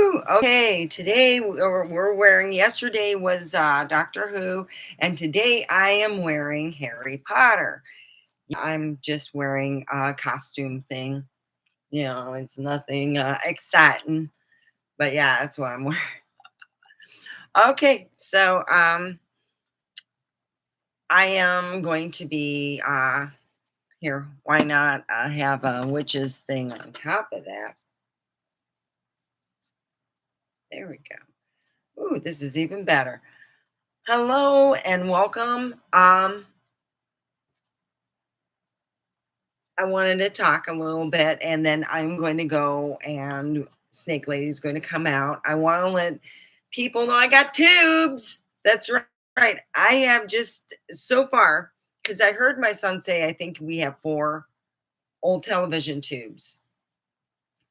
Woo! Okay, today we're wearing, yesterday was Doctor Who, and today I am wearing Harry Potter. I'm just wearing a costume thing. It's nothing exciting, but yeah, that's what I'm wearing. Okay, so I am going to be here. Why not have a witches thing on top of that? There we go. Ooh, this is even better. Hello and welcome. I wanted to talk a little bit, and then I'm going to go, and Snake Lady's going to come out. I want to let people know I got tubes. That's right. I have just so far, because I heard my son say, I think we have 4 old television tubes,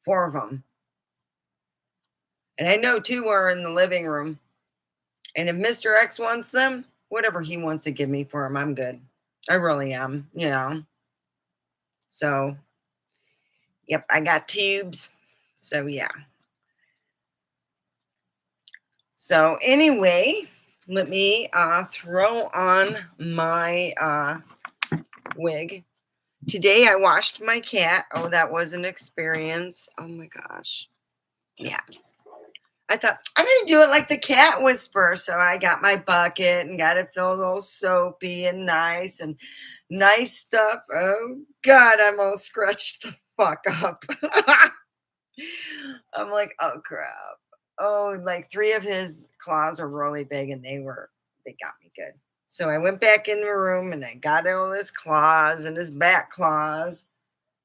4 of them. And I know 2 are in the living room. And if Mr. X wants them, whatever he wants to give me for them, I'm good. I really am. So, yep, I got tubes. So, yeah. So anyway, let me throw on my wig. Today I washed my cat. Oh, that was an experience. Oh my gosh. Yeah. I thought I'm going to do it like the cat whisperer. So I got my bucket and got it filled all soapy and nice stuff. Oh God, I'm all scratched the fuck up. I'm like, oh crap. Oh, like 3 of his claws are really big, and they got me good. So I went back in the room and I got all his claws and his back claws.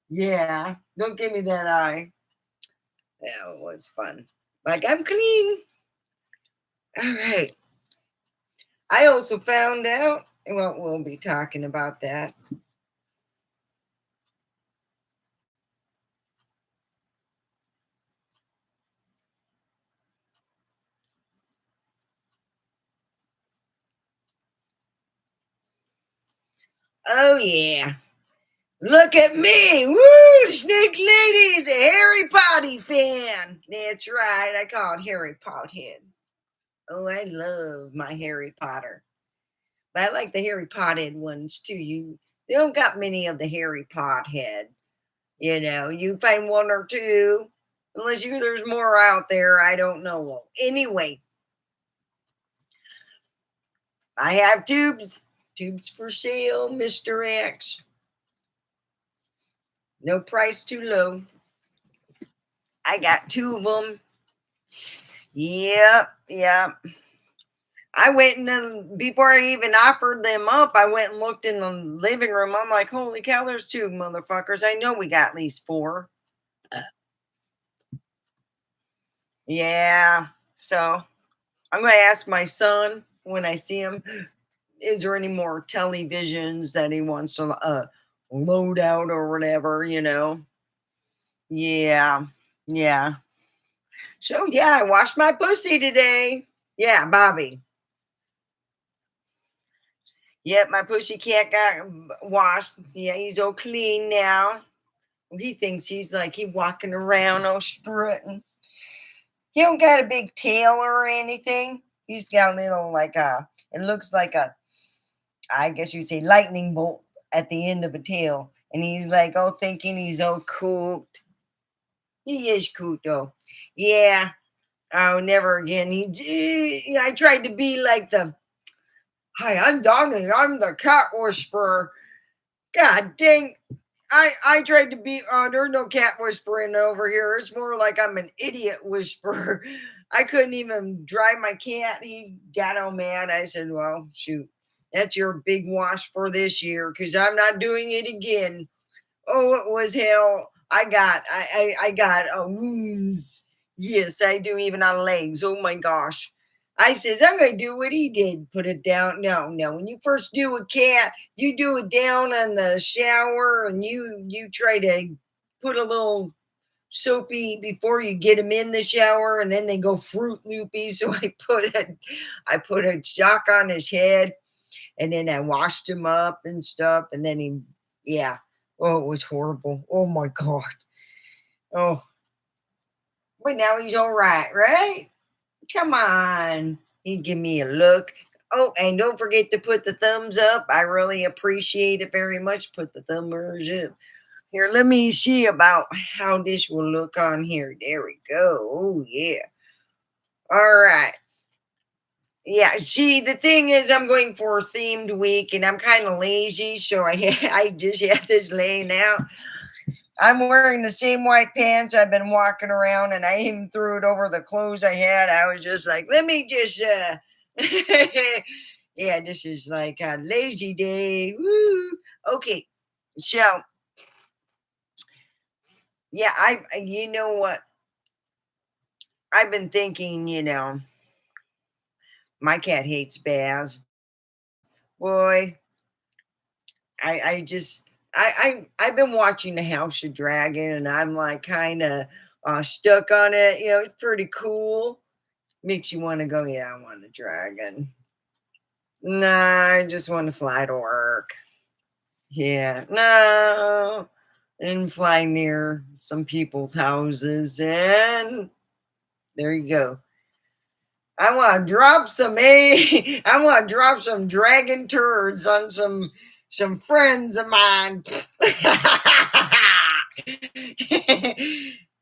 Yeah, don't give me that eye. Yeah, it was fun. Like, I'm clean. All right. I also found out, well, we'll be talking about that. Oh, yeah. Look at me. Woo! Snake Lady's a Harry Potter fan. That's right. I call it Harry Pothead. Oh, I love my Harry Potter. But I like the Harry Pothead ones too. They don't got many of the Harry Pothead. You find 1 or 2. Unless there's more out there. I don't know. Well, anyway, I have tubes. Tubes for sale, Mr. X. No price too low. I got 2 of them. Yep. I went before I even offered them up, I went and looked in the living room. I'm like, holy cow, there's 2 motherfuckers. I know we got at least 4. Yeah. So I'm going to ask my son when I see him, is there any more televisions that he wants to load out or whatever? Yeah. Yeah. So, yeah, I washed my pussy today. Yeah, Bobby. Yep, my pussy cat got washed. Yeah, he's all clean now. He thinks he's like he walking around all strutting. He don't got a big tail or anything. He's got a little it looks like I guess you say lightning bolt at the end of a tail. And he's like all thinking he's all cool. He is cool though. Yeah. Oh, never again. I tried to be like hi, I'm Donnie. I'm the cat whisperer. God dang. I tried to be, there's no cat whispering over here. It's more like I'm an idiot whisperer. I couldn't even dry my cat. He got all mad. I said, well, shoot, that's your big wash for this year because I'm not doing it again. Oh, it was hell. I got wounds. Yes, I do, even on legs. Oh my gosh. I says, I'm going to do what he did. Put it down. No. When you first do a cat, you do it down on the shower and you try to put a little soapy before you get them in the shower, and then they go fruit loopy. So I put a chalk on his head, and then I washed him up and stuff, and then yeah. Oh, it was horrible. Oh my God. Oh, But now he's all right, right? Come on. He'd give me a look. Oh, and don't forget to put the thumbs up. I really appreciate it very much. Put the thumbers up. Here, let me see about how this will look on here. There we go. Oh, yeah. All right. Yeah, see, the thing is, I'm going for a themed week, and I'm kind of lazy, so I just have this laying out. I'm wearing the same white pants. I've been walking around, and I even threw it over the clothes I had. I was just like, let me just, yeah, this is like a lazy day. Woo. Okay, so yeah, you know what? I've been thinking, my cat hates baths. Boy, I just I've been watching the House of Dragon and I'm like kind of stuck on it. It's pretty cool. Makes you want to go, yeah, I want a dragon. Nah, I just want to fly to work. Yeah, no. And fly near some people's houses and there you go. I want to drop some I want to drop some dragon turds on some friends of mine.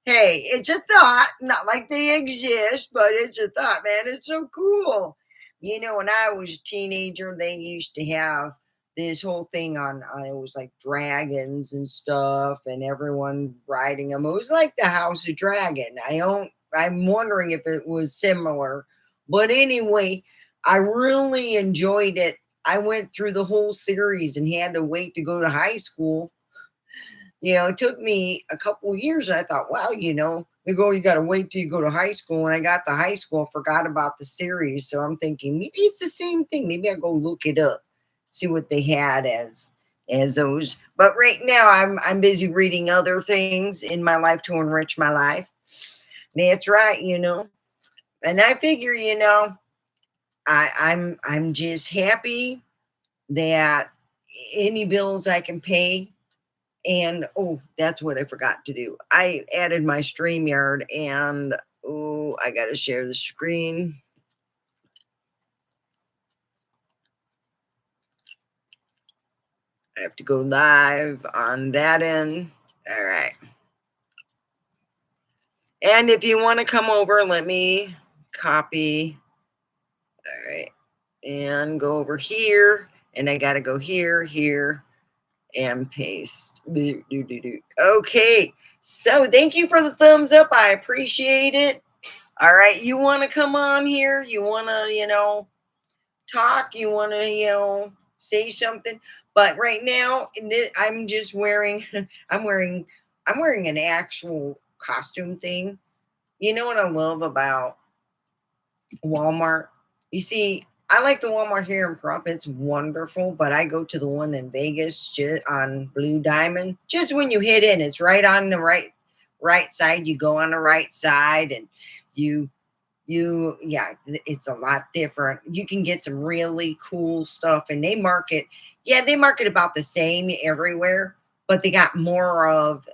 Hey, it's a thought, not like they exist, but it's a thought, man. It's so cool. When I was a teenager, they used to have this whole thing on it was like dragons and stuff, and everyone riding them. It was like the House of Dragon. I'm wondering if it was similar, but anyway, I really enjoyed it. I went through the whole series and had to wait to go to high school. It took me a couple years. I thought, wow, they go, you got to wait till you go to high school. When I got to high school, I forgot about the series. So I'm thinking maybe it's the same thing. Maybe I'll go look it up, see what they had as those. But right now, I'm busy reading other things in my life to enrich my life. That's right, And I figure, I'm just happy that any bills I can pay. And oh, that's what I forgot to do. I added my StreamYard and oh, I gotta share the screen. I have to go live on that end. All right. And if you want to come over, let me copy. All right. And go over here. And I gotta go here, here, and paste. Okay. So thank you for the thumbs up. I appreciate it. All right. You want to come on here? You want to, talk? You want to, say something? But right now, I'm just wearing, I'm wearing, I'm wearing an actual costume thing. You know what I love about Walmart? You see, I like the Walmart here in Prop. It's wonderful, but I go to the one in Vegas just on Blue Diamond. Just when you hit in, it's right on the right side. You go on the right side, and you yeah, it's a lot different. You can get some really cool stuff, and they market about the same everywhere, but they got more of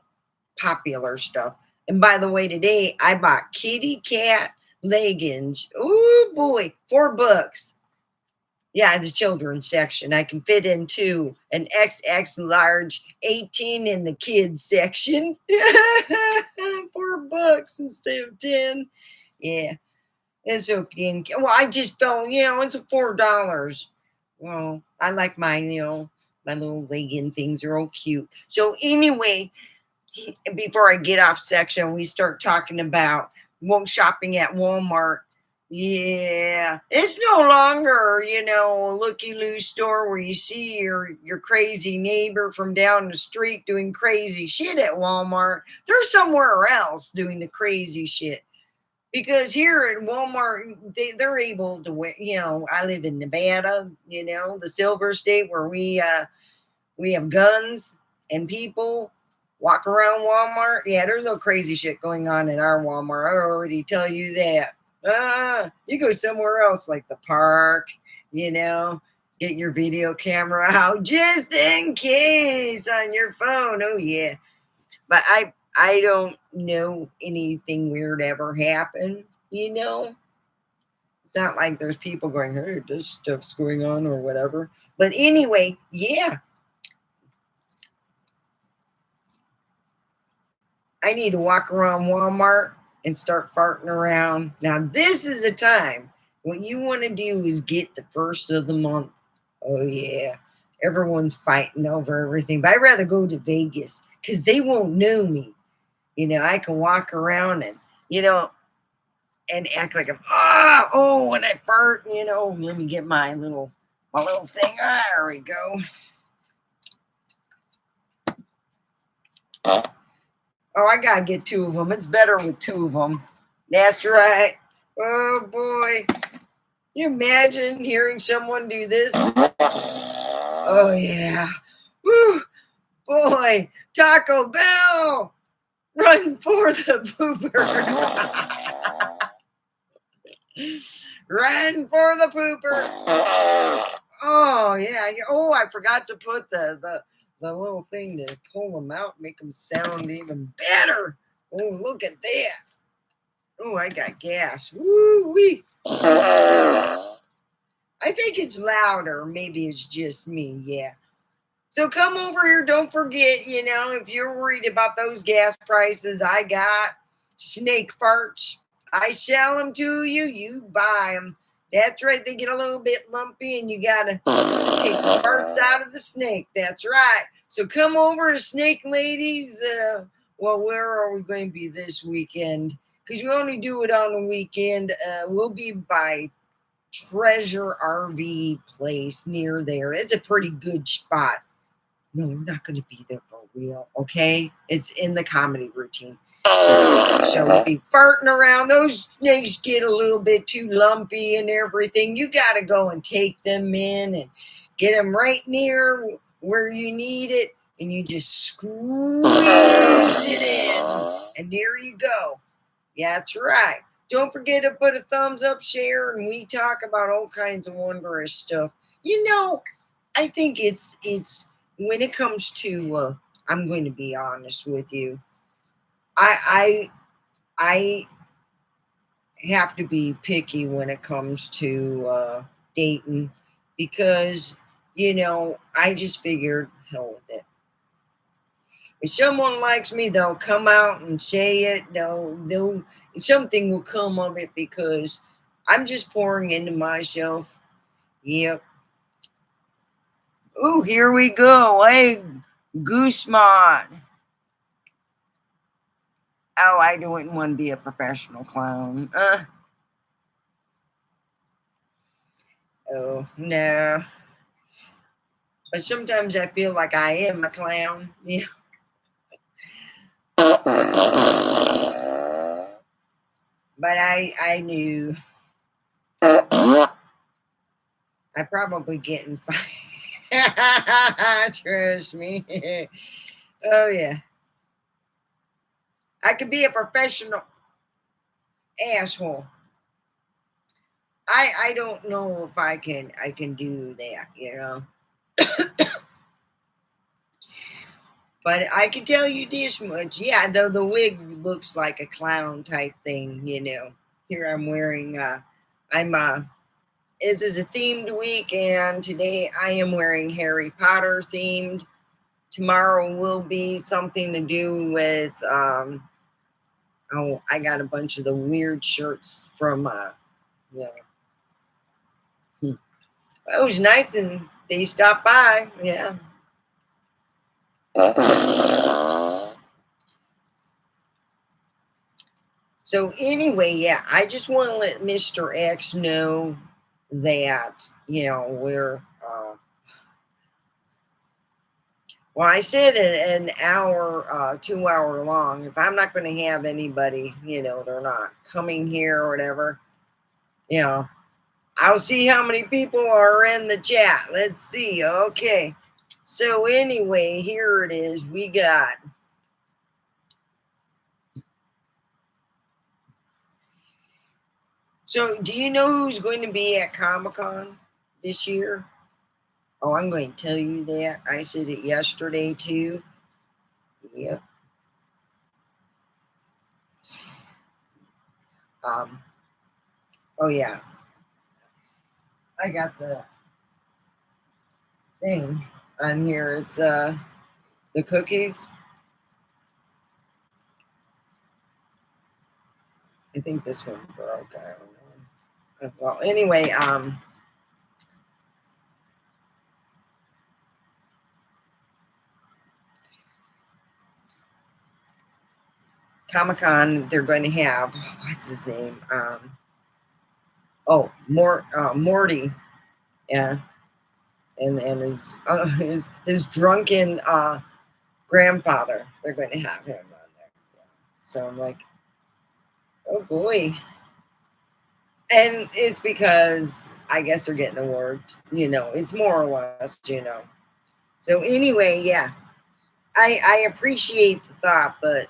popular stuff. And by the way, today I bought kitty cat leggings. Oh boy, $4. Yeah, the children's section. I can fit into an XX large 18 in the kids section. $4 instead of 10. Yeah, it's okay. Well, I just felt, it's $4. Well, I like mine, my little legging things are all cute. So anyway, before I get off section, we start talking about shopping at Walmart. Yeah, it's no longer, a looky-loo store where you see your crazy neighbor from down the street doing crazy shit at Walmart. They're somewhere else doing the crazy shit. Because here at Walmart, they're able to wear, I live in Nevada, the silver state where we have guns and people walk around Walmart. Yeah, there's no crazy shit going on in our Walmart. I already tell you that. You go somewhere else like the park, get your video camera out just in case on your phone. Oh yeah. But I don't know anything weird ever happened, you know. It's not like there's people going, hey, this stuff's going on or whatever. But anyway, yeah, I need to walk around Walmart and start farting around. Now, this is a time. What you want to do is get the first of the month. Oh, yeah. Everyone's fighting over everything. But I'd rather go to Vegas because they won't know me. You know, I can walk around and, you know, and act like I'm, when I fart, you know, let me get my little thing. There we go. Oh, I gotta get two of them. It's better with two of them. That's right. Oh boy. You imagine hearing someone do this? Oh yeah. Woo, boy. Taco Bell. Run for the pooper. Run for the pooper. Oh yeah. Oh, I forgot to put the little thing to pull them out, make them sound even better. Oh, look at that. Oh, I got gas. Woo wee. I think it's louder. Maybe it's just me. Yeah. So come over here. Don't forget, you know, if you're worried about those gas prices, I got snake farts. I sell them to you. You buy them. That's right. They get a little bit lumpy and you got to take the farts out of the snake. That's right. So come over to Snake Ladies. Well, where are we going to be this weekend? Because we only do it on the weekend. We'll be by Treasure RV place near there. It's a pretty good spot. No, we're not going to be there for real, okay? It's in the comedy routine. So we'll be farting around. Those snakes get a little bit too lumpy and everything. You got to go and take them in and get them right near where you need it. And you just squeeze it in. And there you go. Yeah, that's right. Don't forget to put a thumbs up, share, and we talk about all kinds of wondrous stuff. You know, I think it's when it comes to I'm going to be honest with you. I have to be picky when it comes to dating because you know I just figured hell with it. If someone likes me, they'll come out and say it. They'll something will come of it because I'm just pouring into myself. Yep. Ooh, here we go. Hey, Goosemon. Oh, I wouldn't want to be a professional clown. Oh, no. But sometimes I feel like I am a clown. Yeah. But I knew. I probably getting fired. Trust me. Oh yeah. I could be a professional asshole. I don't know if I can do that, you know. But I can tell you this much. Yeah, though the wig looks like a clown type thing, you know. Here I'm wearing I'm this is a themed week and today I am wearing Harry Potter themed. Tomorrow will be something to do with oh, I got a bunch of the weird shirts from you know. It was nice and they stopped by. Yeah. So anyway, yeah, I just want to let Mr. X know that, you know, we're well, I said an hour, 2 hour long. If I'm not going to have anybody, you know, they're not coming here or whatever, you know, I'll see how many people are in the chat. Let's see. Okay. So anyway, here it is. We got so do you know who's going to be at Comic-Con this year? Oh, I'm going to tell you that. I said it yesterday too. Yep. Oh yeah, I got the thing on here. It's the cookies. I think this one broke. I don't know. Well, anyway, Comic-Con, they're going to have, what's his name? Morty, yeah, and his drunken grandfather. They're going to have him on there. Yeah. So I'm like, oh boy. And it's because I guess they're getting awards, it's more or less. So anyway, yeah, I appreciate the thought, but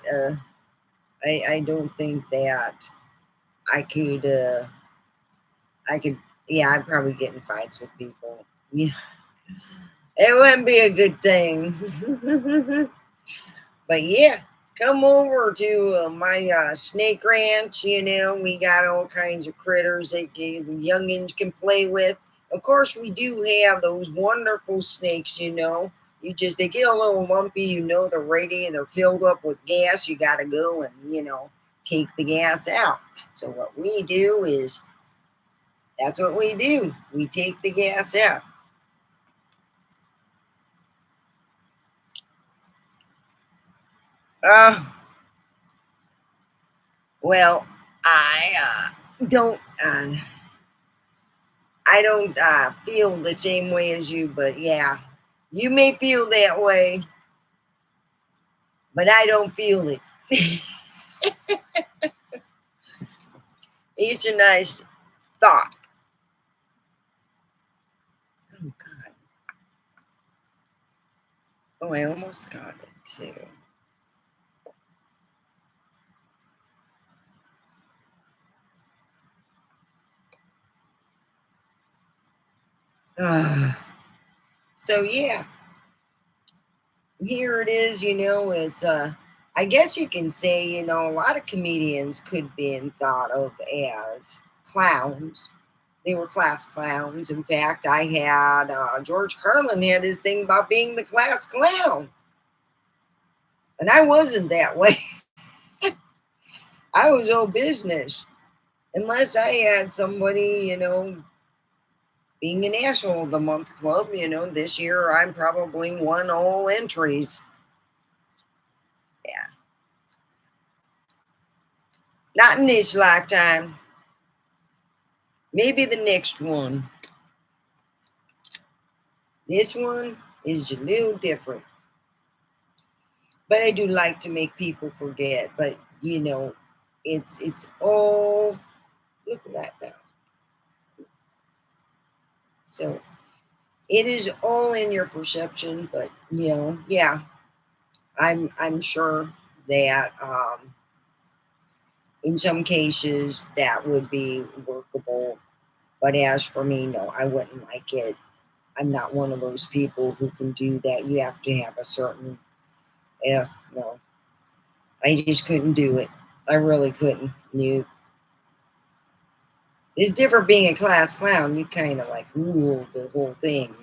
I don't think that I could, yeah, I'd probably get in fights with people. Yeah, it wouldn't be a good thing. But yeah, come over to my snake ranch. We got all kinds of critters that the youngins can play with. Of course, we do have those wonderful snakes. They get a little lumpy. They're ready and they're filled up with gas. You got to go and take the gas out. So what we do is that's what we do. We take the gas out. Well, don't. I don't feel the same way as you, but yeah, you may feel that way, but I don't feel it. It's a nice thought. Oh, God. Oh, I almost got it, too. So, yeah, here it is, it's, I guess you can say, a lot of comedians could be thought of as clowns. They were class clowns. In fact, I had George Carlin had his thing about being the class clown. And I wasn't that way. I was all business. Unless I had somebody, being an asshole of the month club, this year I'm probably won all entries. Yeah. Not in this lifetime. Maybe the next one. This one is a little different. But I do like to make people forget. But it's all, look at that now. So it is all in your perception, but yeah, I'm sure that in some cases that would be workable. But as for me, no, I wouldn't like it. I'm not one of those people who can do that. You have to have a certain, yeah, no, I just couldn't do it. I really couldn't. It's different being a class clown. You kind of like rule the whole thing.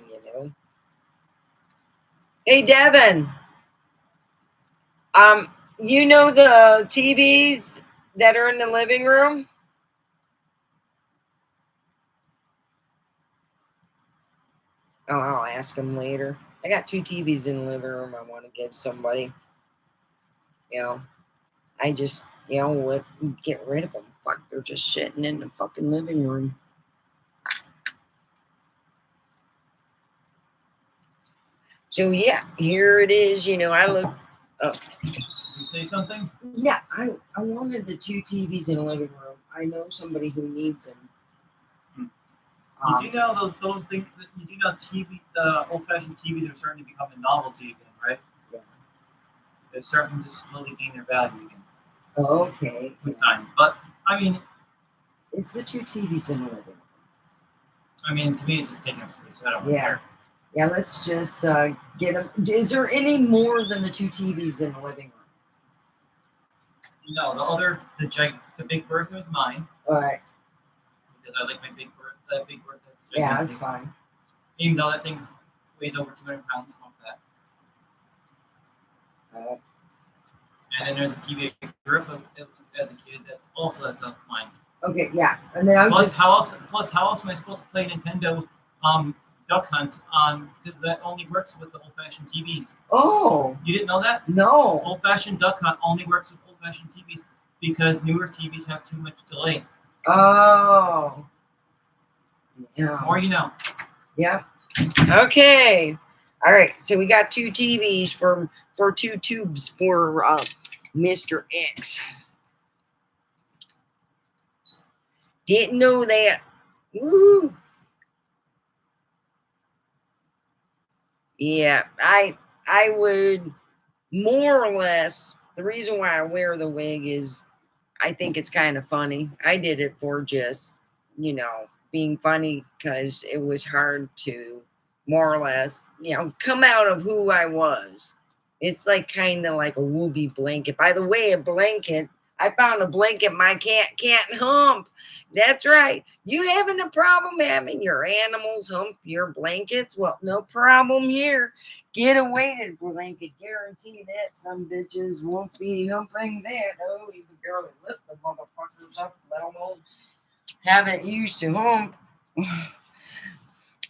Hey, Devin. The TVs that are in the living room? Oh, I'll ask him later. I got 2 TVs in the living room I want to give somebody. I just, what, get rid of them. Fuck, they're just sitting in the fucking living room. So, yeah, here it is. I look. Oh. You say something? Yeah, I wanted the 2 TVs in the living room. I know somebody who needs them. You do know those things. You do know the old-fashioned TVs are starting to become a novelty again, right? Yeah. They're starting to slowly gain their value again. Oh, okay. With time, but I mean, it's the 2 TVs in the living room. I mean, to me, it's just taking up space. So I don't care. Yeah, let's just get them. Is there any more than the 2 TVs in the living room? No, the Big Bertha is mine All right. because I like my Big Bertha. That Big Bertha. That's Yeah, gigantic. that's fine. Even though that thing weighs over 200 pounds, fuck that. And then there's a TV I grew up with as a kid. That's mine. Okay, yeah, and then I'm Plus, just. how else am I supposed to play Nintendo Duck Hunt on? Because that only works with the old-fashioned TVs. Oh. You didn't know that? No. Old-fashioned Duck Hunt only works with old-fashioned TVs because newer TVs have too much delay. Oh. Yeah. More you know. Yeah. Okay. All right. So we got 2 TVs for 2 tubes for Mr. X. Didn't know that. Woo. Yeah, I would more or less. The reason why I wear the wig is I think it's kind of funny. I did it for just, being funny because it was hard to more or less, come out of who I was. It's like kind of like a whoopee blanket. By the way, a blanket, I found a blanket my cat can't hump. That's right. You having a problem having your animals hump your blankets? Well, no problem here. Get a weighted blanket. Guarantee that some bitches won't be humping that. Oh, you can barely lift the motherfuckers up, let alone have it used to hump.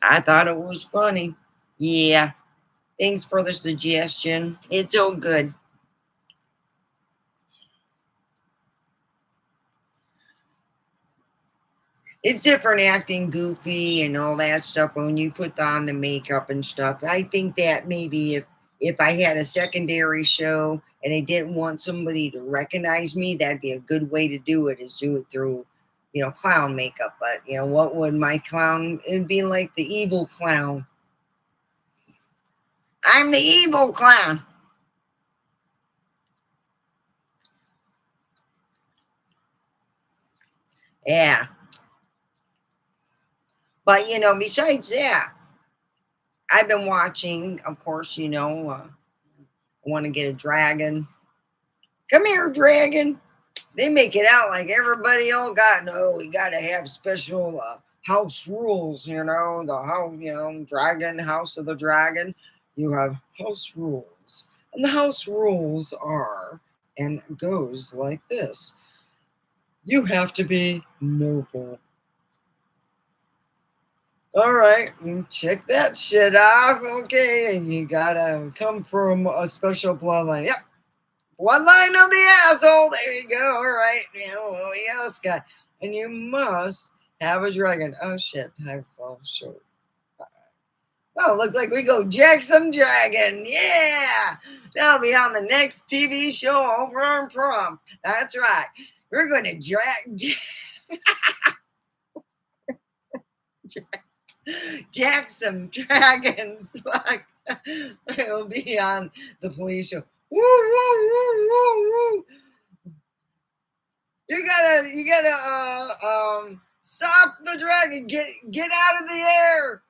I thought it was funny. Yeah. Thanks for the suggestion. It's all good. It's different acting goofy and all that stuff when you put on the makeup and stuff. I think that maybe if I had a secondary show and they didn't want somebody to recognize me, that'd be a good way to do it, is do it through, clown makeup. But what would my clown? It'd be like the evil clown. I'm the evil clown. Yeah. But besides that, I've been watching, of course, I want to get a dragon. Come here, dragon. They make it out like everybody all got, no, we got to have special house rules, the house, dragon, house of the dragon. You have house rules. And the house rules are, and goes like this. You have to be noble. All right, check that shit off. Okay, and you gotta come from a special bloodline. Yep, bloodline of the asshole. There you go. All right, what else got? And you must have a dragon. Oh shit, I fall short. Oh, look like we go jack some dragon. Yeah, that'll be on the next TV show over on Prom. That's right. We're gonna jack some dragons. It'll be on the police show. Woo, woo, woo, woo, woo. You gotta stop the dragon. Get out of the air.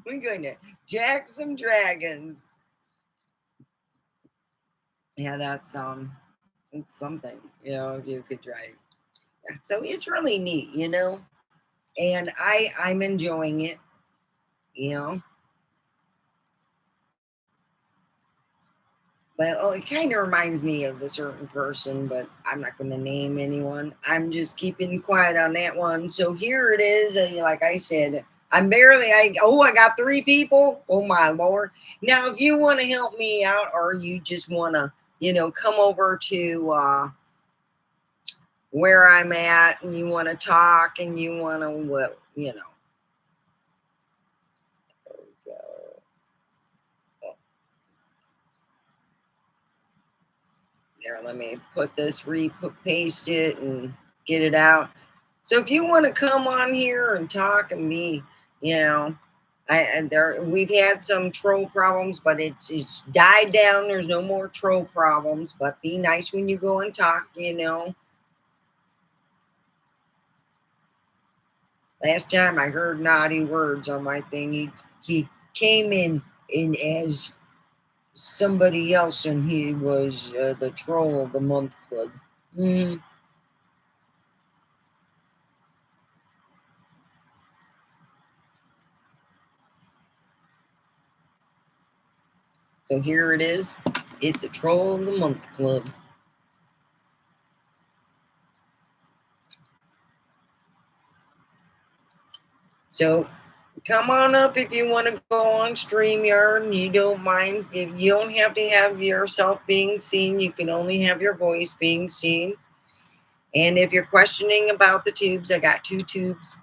We're gonna jack some dragons. Yeah, that's it's something, if you could try. Yeah, so it's really neat, and I'm enjoying it, you know. But it kind of reminds me of a certain person, but I'm not going to name anyone. I'm just keeping quiet on that one. So here it is. Like I said, I got 3 people. Oh my Lord. Now, if you want to help me out, or you just want to, come over to where I'm at, and you want to talk, and you want to, there we go. There, let me put this, paste it, and get it out. So if you want to come on here and talk and be, we've had some troll problems, but it's died down. There's no more troll problems. But be nice when you go and talk. Last time I heard naughty words on my thing, he came in as somebody else, and he was the Troll of the Month Club. Mm. So here it is. It's the Troll of the Month Club. So come on up if you want to go on StreamYard and you don't mind. If you don't have to have yourself being seen, you can only have your voice being seen. And if you're questioning about the tubes, I got 2 tubes.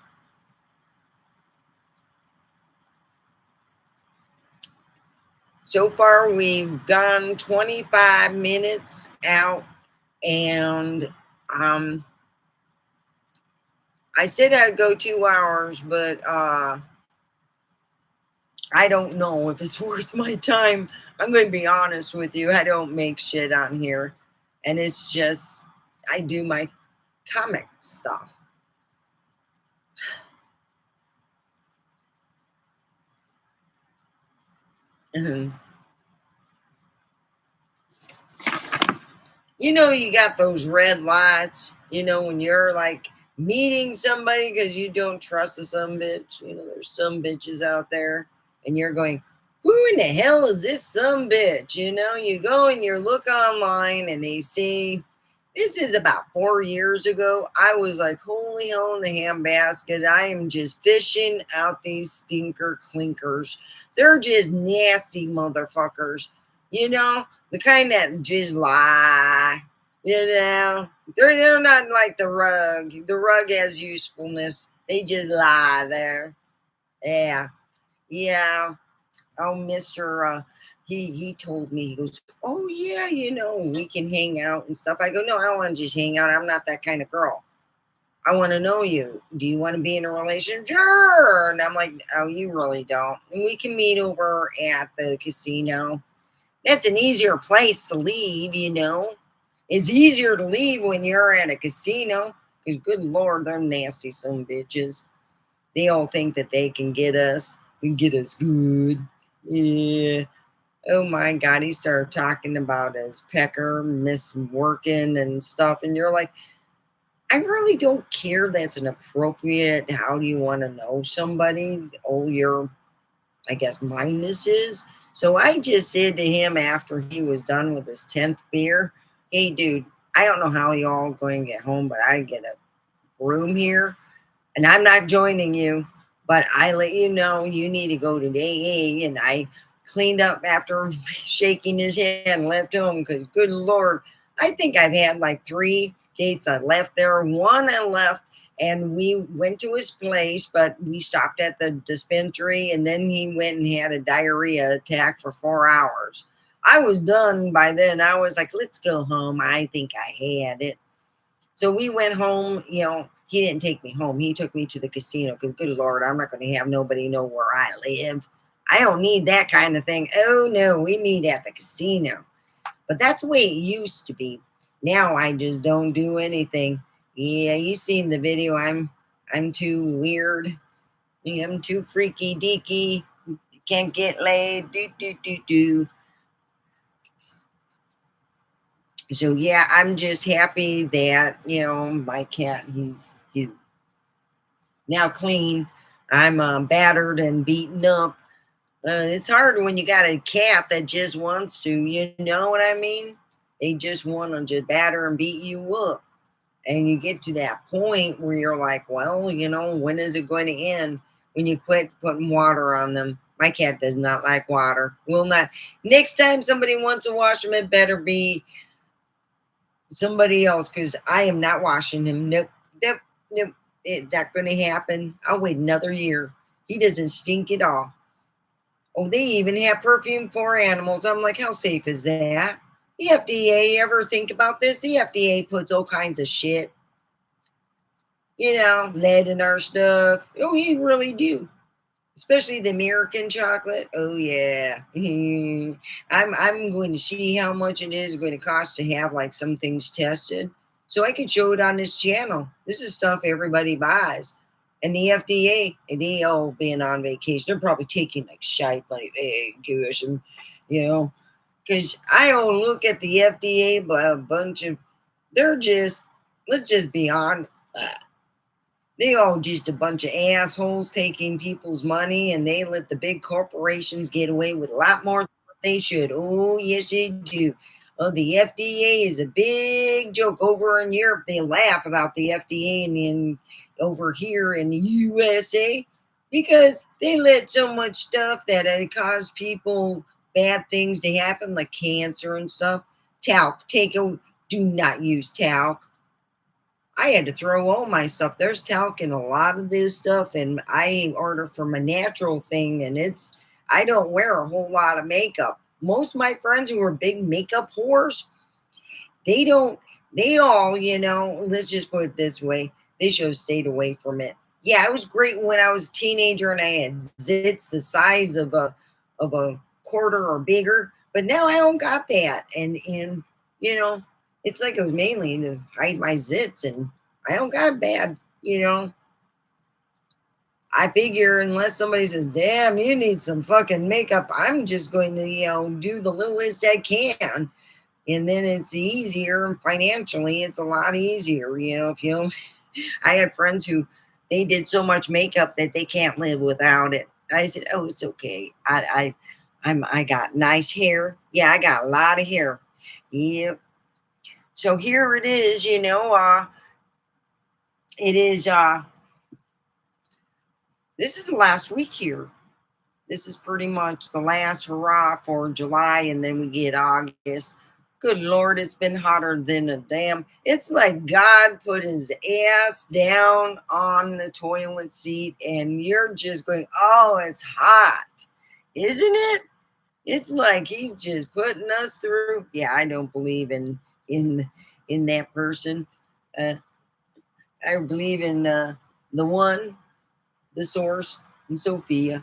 So far, we've gone 25 minutes out, and I said I'd go 2 hours, but I don't know if it's worth my time. I'm going to be honest with you. I don't make shit on here, and it's just I do my comic stuff. You know, you got those red lights, you know, when you're like meeting somebody because you don't trust the some bitch. You know, there's some bitches out there, and you're going, who in the hell is this some bitch? You know, you go and you look online and they say, this is about 4 years ago. I was like, holy hell in the handbasket. I am just fishing out these stinker clinkers. They're just nasty motherfuckers. You know, the kind that just lie. You know, they're not like the rug. The rug has usefulness. They just lie there. Yeah. Yeah. Oh, Mr. He told me, he goes, oh yeah, you know, we can hang out and stuff. I go, no, I don't want to just hang out. I'm not that kind of girl. I want to know you. Do you want to be in a relationship? Sure. And I'm like, oh, you really don't. And we can meet over at the casino. That's an easier place to leave, you know. It's easier to leave when you're at a casino. Because good Lord, they're nasty some bitches. They all think that they can get us and get us good. Yeah. Oh my God, he started talking about his pecker, miss working and stuff. And you're like, I really don't care. That's inappropriate. How do you want to know somebody? Oh, your, I guess, mindness is. So I just said to him after he was done with his 10th beer, hey, dude, I don't know how y'all going to get home, but I get a room here and I'm not joining you, but I let you know you need to go to the AA. And I cleaned up after shaking his hand and left home because, good Lord, I think I've had like 3 dates. I left there, one I left, and we went to his place, but we stopped at the dispensary, and then he went and had a diarrhea attack for 4 hours. I was done by then. I was like, let's go home. I think I had it. So we went home, you know, he didn't take me home. He took me to the casino because, good Lord, I'm not going to have nobody know where I live. I don't need that kind of thing. Oh, no, we meet at the casino. But that's the way it used to be. Now I just don't do anything. Yeah, you seen the video. I'm too weird. I'm too freaky deaky. Can't get laid. Do. So yeah, I'm just happy that, you know, my cat, he's now clean. I'm battered and beaten up. It's hard when you got a cat that just wants to, you know what I mean? They just want to just batter and beat you up. And you get to that point where you're like, well, you know, when is it going to end? When you quit putting water on them. My cat does not like water. Will not. Next time somebody wants to wash him, it better be somebody else because I am not washing him. Nope. Nope. It's not going to happen. I'll wait another year. He doesn't stink at all. Oh, they even have perfume for animals. I'm like, how safe is that? The FDA, ever think about this? The FDA puts all kinds of shit, you know, lead in our stuff. Oh, you really do. Especially the American chocolate. Oh yeah. I'm going to see how much it is going to cost to have like some things tested. So I can show it on this channel. This is stuff everybody buys. And the FDA, they all being on vacation. They're probably taking like shite money. Hey, give us some, you know. Because I don't look at the FDA, but a bunch of, they're just, let's just be honest. They all just a bunch of assholes taking people's money, and they let the big corporations get away with a lot more than what they should. Oh, yes, they do. Oh, the FDA is a big joke. Over in Europe, they laugh about the FDA, and over here in the USA, because they let so much stuff that it caused people bad things to happen, like cancer and stuff. Talc, do not use talc. I had to throw all my stuff. There's talc in a lot of this stuff, and I order from a natural thing, and I don't wear a whole lot of makeup. Most of my friends who are big makeup whores, they don't, they all, let's just put it this way, they should have stayed away from it. Yeah, it was great when I was a teenager and I had zits the size of a quarter or bigger, but now I don't got that. And you know, it's like it was mainly to hide my zits, and I don't got bad, I figure unless somebody says, damn, you need some fucking makeup, I'm just going to, do the littlest I can. And then it's easier financially. It's a lot easier, if you, I had friends who they did so much makeup that they can't live without it. I said, oh, it's okay. I got nice hair. Yeah, I got a lot of hair. Yep. So here it is, it is, this is the last week here. This is pretty much the last hurrah for July, and then we get August. Good Lord, it's been hotter than a damn. It's like God put his ass down on the toilet seat, and you're just going, oh, it's hot, isn't it? It's like he's just putting us through. Yeah, I don't believe in that person. Uh, I believe in the one, the source, and Sophia.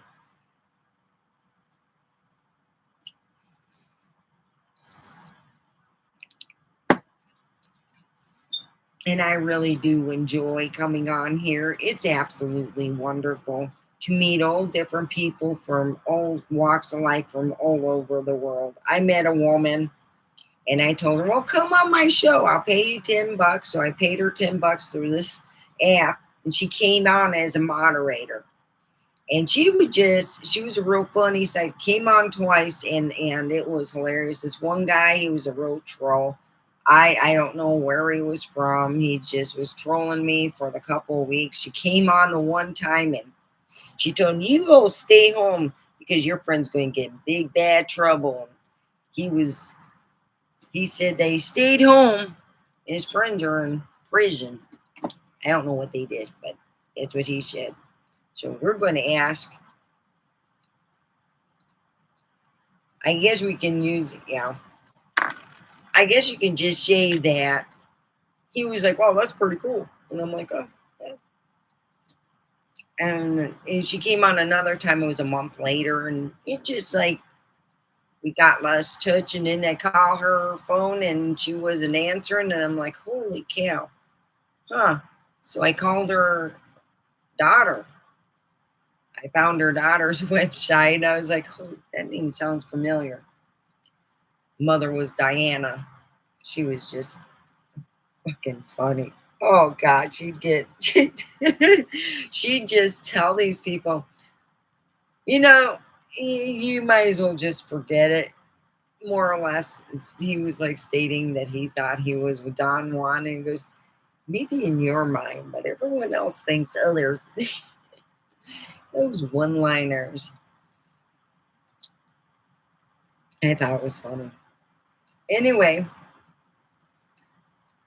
And I really do enjoy coming on here. It's absolutely wonderful to meet all different people from all walks of life from all over the world. I met a woman and I told her, well, come on my show. I'll pay you $10. So I paid her $10 through this app, and she came on as a moderator. And she was a real funny side. Came on twice, and it was hilarious. This one guy, he was a real troll. I don't know where he was from. He just was trolling me for the couple of weeks. She came on the one time, and she told me, you go stay home because your friend's going to get in big bad trouble. He said they stayed home and his friends are in prison. I don't know what they did, but that's what he said. So we're going to ask, I guess we can use, I guess you can just say that he was like, wow, that's pretty cool. And I'm like, oh, yeah. And she came on another time, it was a month later, and it just like, we got lost touch, and then I call her phone and she wasn't answering, and I'm like, holy cow. Huh. So I called her daughter. I found her daughter's website. I was like, oh, that name sounds familiar. Mother was Diana. She was just fucking funny. Oh God, she'd just tell these people, you might as well just forget it. More or less, he was like stating that he thought he was with Don Juan, and he goes, maybe in your mind, but everyone else thinks others. Those one-liners. I thought it was funny. Anyway,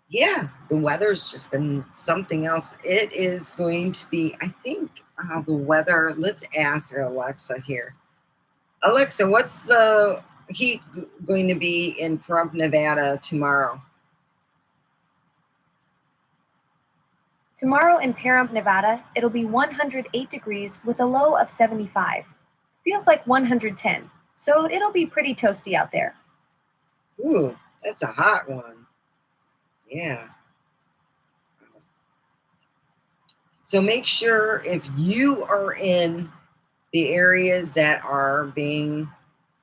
yeah, the weather's just been something else. It is going to be, I think, the weather. Let's ask Alexa here. Alexa, what's the heat going to be in Pahrump, Nevada tomorrow? Tomorrow in Pahrump, Nevada, it'll be 108 degrees with a low of 75. Feels like 110, so it'll be pretty toasty out there. Ooh, that's a hot one. Yeah. So make sure if you are in the areas that are being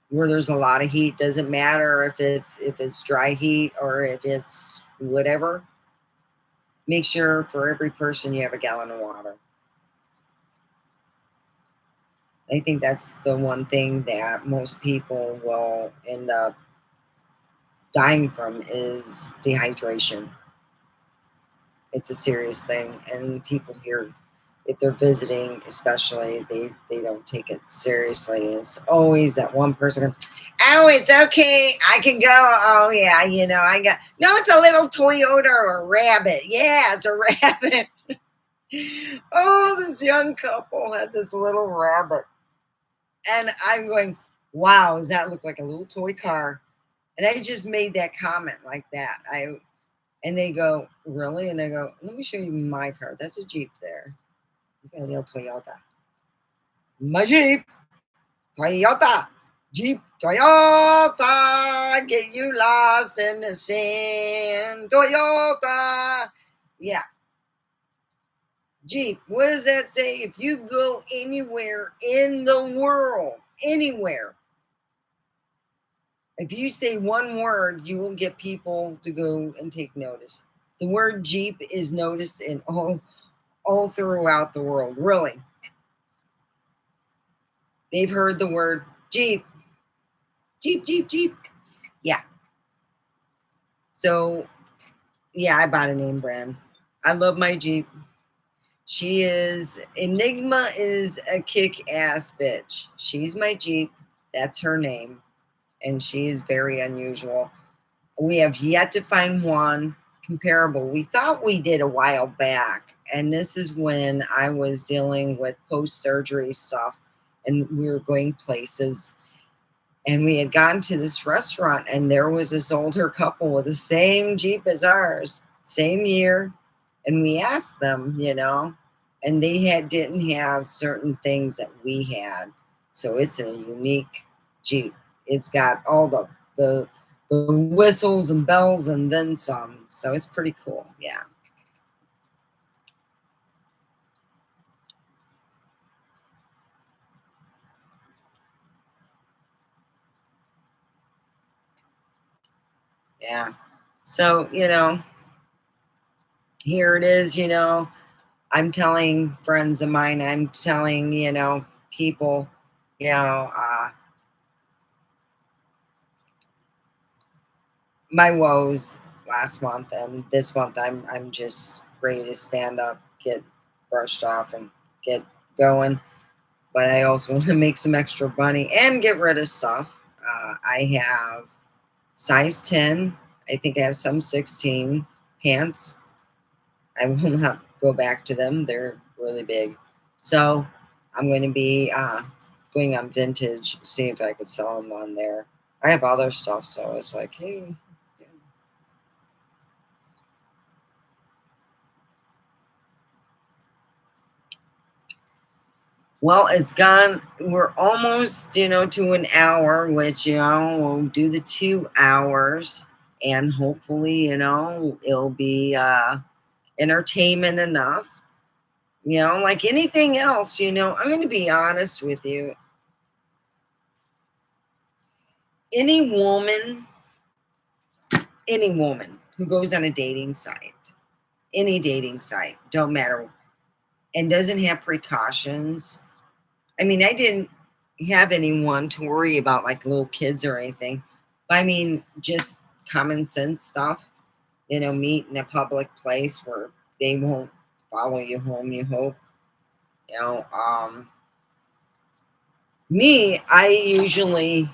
where there's a lot of heat. Doesn't matter if it's dry heat or if it's whatever. Make sure for every person you have a gallon of water. I think that's the one thing that most people will end up dying from is dehydration. It's a serious thing, and people here, if they're visiting especially, they don't take it seriously. It's always that one person going, oh, it's okay, I can go. Oh yeah, I got, no, it's a little Toyota or a rabbit. Yeah, it's a rabbit. Oh, this young couple had this little rabbit, and I'm going, wow, does that look like a little toy car? And I just made that comment like that. And they go, really? And I go, let me show you my car. That's a Jeep there. You got a little Toyota. My Jeep, Toyota, Jeep, Toyota, get you lost in the sand, Toyota. Yeah. Jeep, what does that say? If you go anywhere in the world, anywhere, if you say one word, you will get people to go and take notice. The word Jeep is noticed in all throughout the world, really. They've heard the word Jeep. Jeep, Jeep, Jeep. Yeah. So, yeah, I bought a name brand. I love my Jeep. Enigma is a kick-ass bitch. She's my Jeep. That's her name. And she is very unusual. We have yet to find one comparable. We thought we did a while back, and this is when I was dealing with post-surgery stuff, and we were going places, and we had gotten to this restaurant, and there was this older couple with the same Jeep as ours, same year, and we asked them, and they didn't have certain things that we had, so it's a unique Jeep. It's got all the whistles and bells and then some. So it's pretty cool. Yeah. Yeah. So, here it is, I'm telling friends of mine, I'm telling, people, you know, uh, my woes last month and this month I'm just ready to stand up, get brushed off and get going. But I also want to make some extra money and get rid of stuff. I have size 10. I think I have some 16 pants. I will not go back to them. They're really big. So I'm going to be going on Vintage, see if I could sell them on there. I have other stuff, so it's like, hey. Yeah. Well, it's gone. We're almost, to an hour, which, we'll do the 2 hours. And hopefully, it'll be entertainment enough. Like anything else, I'm going to be honest with you. Any woman who goes on a any dating site, don't matter, and doesn't have precautions. I mean, I didn't have anyone to worry about like little kids or anything. I mean, just common sense stuff, meet in a public place where they won't follow you home, you hope. Me, I usually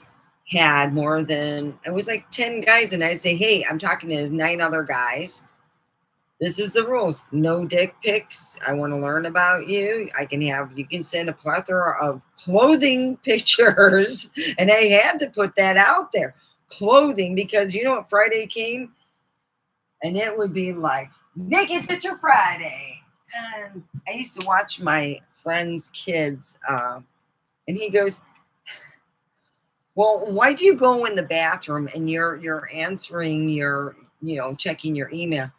had more than, it was like 10 guys, and I say, hey, I'm talking to 9 other guys. This is the rules. No dick pics. I want to learn about you. You can send a plethora of clothing pictures. And I had to put that out there. Clothing, because you know what Friday came? And it would be like Naked Picture Friday. And I used to watch my friend's kids, and he goes, well, why do you go in the bathroom and you're answering your, checking your email?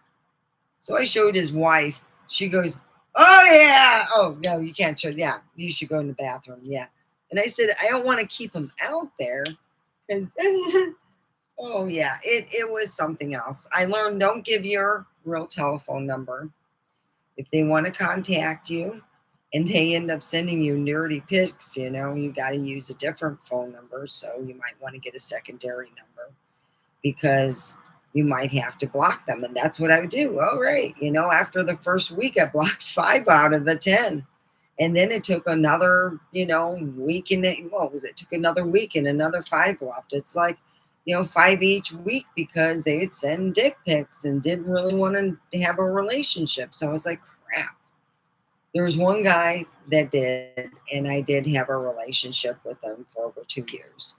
So I showed his wife. She goes, oh, yeah. Oh, no, you can't show. Yeah, you should go in the bathroom. Yeah. And I said, I don't want to keep him out there. 'Cause oh yeah, it was something else. I learned don't give your real telephone number if they want to contact you and they end up sending you nerdy pics, you got to use a different phone number. So you might want to get a secondary number because you might have to block them. And that's what I would do. All right. After the first week, I blocked 5 out of the 10. And then it took another, week and what was it? Took another week and another 5 left. It's like, 5 each week because they'd send dick pics and didn't really want to have a relationship. So I was like, crap. There was one guy that did, and I did have a relationship with him for over 2 years.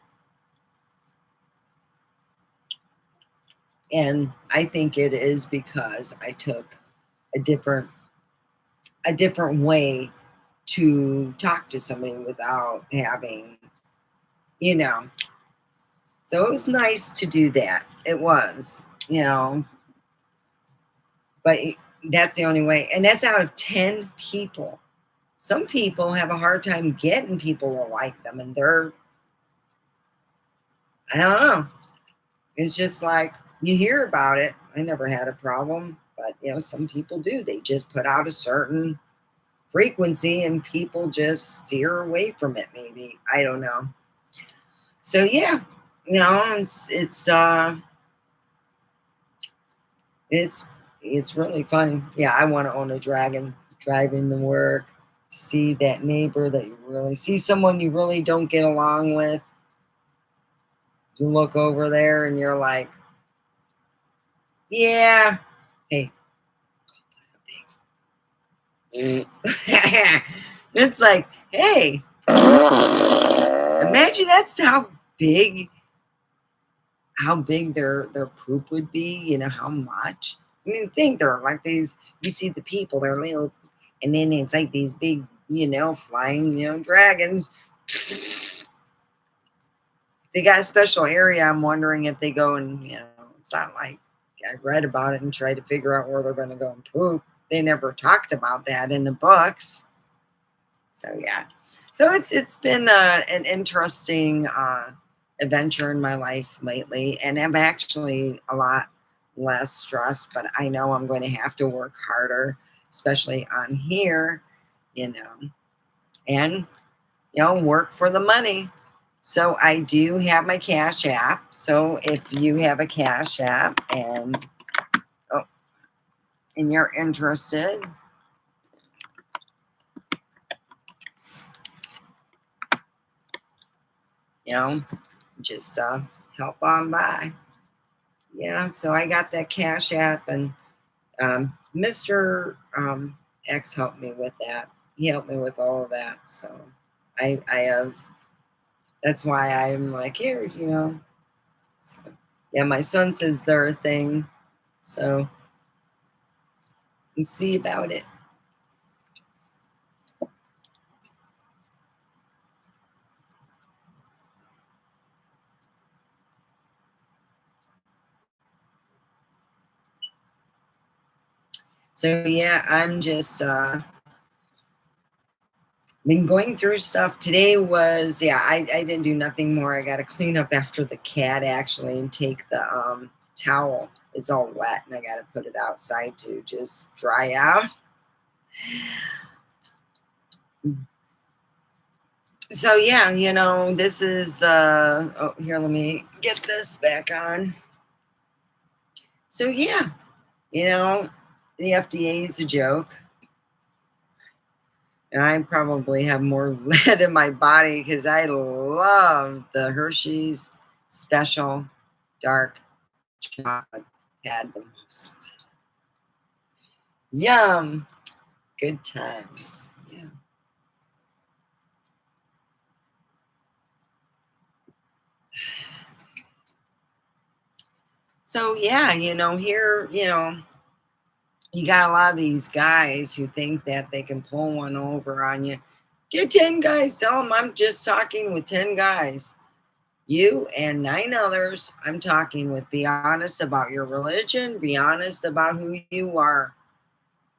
And I think it is because I took a different way to talk to somebody without having, So it was nice to do that. It was, but that's the only way. And that's out of 10 people. Some people have a hard time getting people to like them. And I don't know. It's just like you hear about it. I never had a problem, but some people do. They just put out a certain frequency and people just steer away from it, maybe. I don't know. So yeah, it's really funny. Yeah, I want to own a dragon, driving to work, see that neighbor that you really see someone you really don't get along with. You look over there and you're like, yeah, hey. It's like, hey, imagine that's how big their poop would be, how much. I mean, think they're like these, you see the people, they're little, and then it's like these big, flying, dragons. They got a special area. I'm wondering if they go and, it's not like I read about it and tried to figure out where they're going to go and poop. They never talked about that in the books. So yeah, so it's been an interesting adventure in my life lately, and I'm actually a lot less stressed. But I know I'm going to have to work harder, especially on here, and work for the money. So I do have my Cash App. So if you have a Cash App and you're interested. Just help on by. Yeah, so I got that Cash App, and Mr. X helped me with that. He helped me with all of that. So I have, that's why I'm like, here, So, yeah, my son says they're a thing. So you see about it. So yeah, I'm just been going through stuff. Today was, yeah, I didn't do nothing more. I got to clean up after the cat actually and take the towel. It's all wet and I got to put it outside to just dry out. So yeah, this is the, oh, here, let me get this back on. So yeah, the FDA is a joke. And I probably have more lead in my body because I love the Hershey's Special Dark Chocolate. Had the most lead. Yum. Good times. Yeah. So yeah, here, you got a lot of these guys who think that they can pull one over on you. Get 10 guys. Tell them I'm just talking with 10 guys. You and 9 others I'm talking with. Be honest about your religion. Be honest about who you are.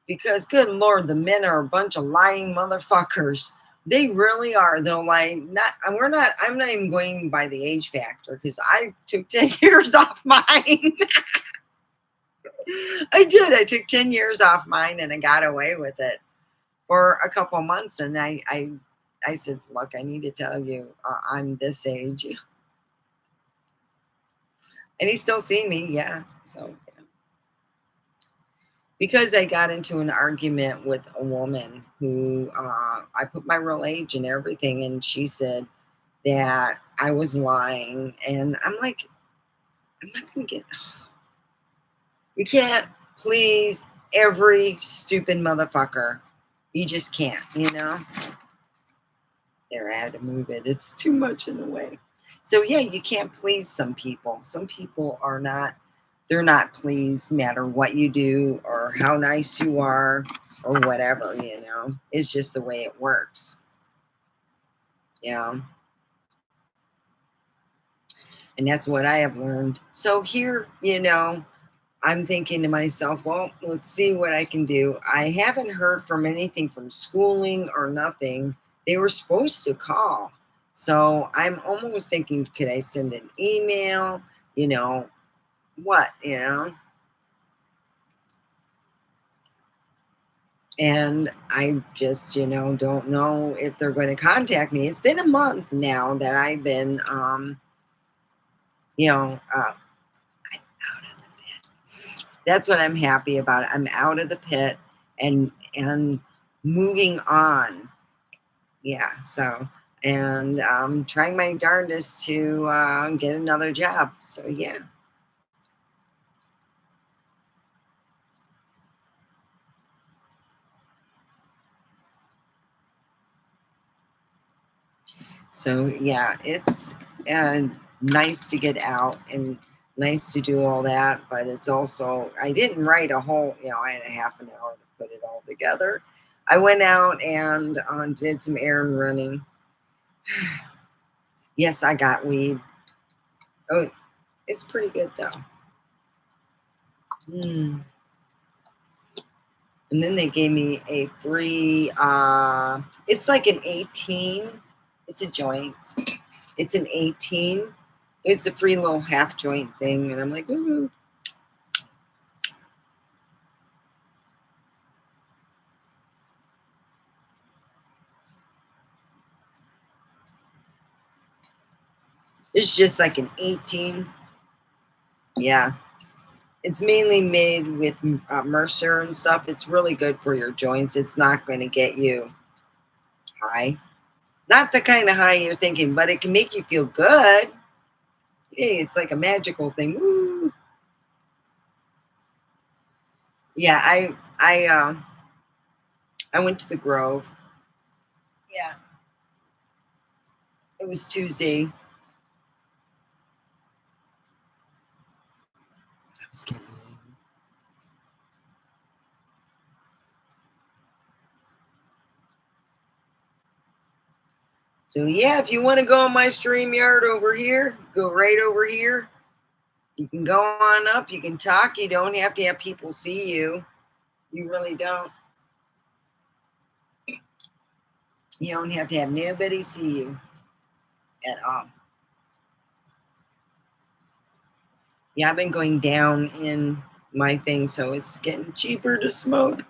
Because, good Lord, the men are a bunch of lying motherfuckers. They really are. They'll like not. I'm not even going by the age factor because I took 10 years off mine. I did. I took 10 years off mine and I got away with it for a couple months. And I said, look, I need to tell you, I'm this age. And he's still seeing me. Yeah. So, yeah. Because I got into an argument with a woman who I put my real age and everything. And she said that I was lying. And I'm like, I'm not going to get, you can't please every stupid motherfucker. You just can't, you know? There, I had to move it. It's too much in a way. So yeah, you can't please some people. Some people are not, they're not pleased no matter what you do or how nice you are or whatever, you know. It's just the way it works. Yeah. And that's what I have learned. So here, you know, I'm thinking to myself, well, let's see what I can do. I haven't heard from anything from schooling or nothing. They were supposed to call. So I'm almost thinking, could I send an email? You know, what, you know? And I just, you know, don't know if they're going to contact me. It's been a month now that I've been, you know, I'm out of the pit. That's what I'm happy about. I'm out of the pit and moving on. Yeah. So, and trying my darndest to get another job. So, yeah. So yeah, it's nice to get out and nice to do all that, but it's also I didn't write a whole, you know, I had a half an hour to put it all together. I went out and did some errand running. Yes, I got weed. Oh, it's pretty good though. Mm. And then they gave me a free. It's like an 18. It's a joint. It's an 18. It's a free little half joint thing, and I'm like, ooh. It's just like an 18. Yeah. It's mainly made with Mercer and stuff. It's really good for your joints. It's not going to get you high. Not the kind of high you're thinking, but it can make you feel good. Hey, it's like a magical thing. Woo. Yeah, I went to the Grove. Yeah. It was Tuesday. I was getting late. So yeah, if you want to go on my stream yard over here, go right over here. You can go on up. You can talk. You don't have to have people see you. You really don't. You don't have to have nobody see you at all. Yeah, I've been going down in my thing, so it's getting cheaper to smoke.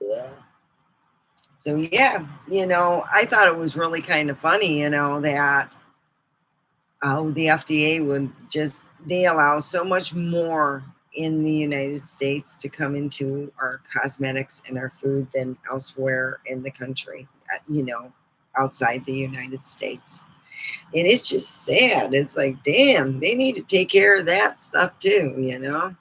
Yeah. So yeah, you know, I thought it was really kind of funny, you know, that the FDA would just they allow so much more in the United States to come into our cosmetics and our food than elsewhere in the country, you know, outside the United States. And it's just sad. It's like, damn, they need to take care of that stuff too, you know?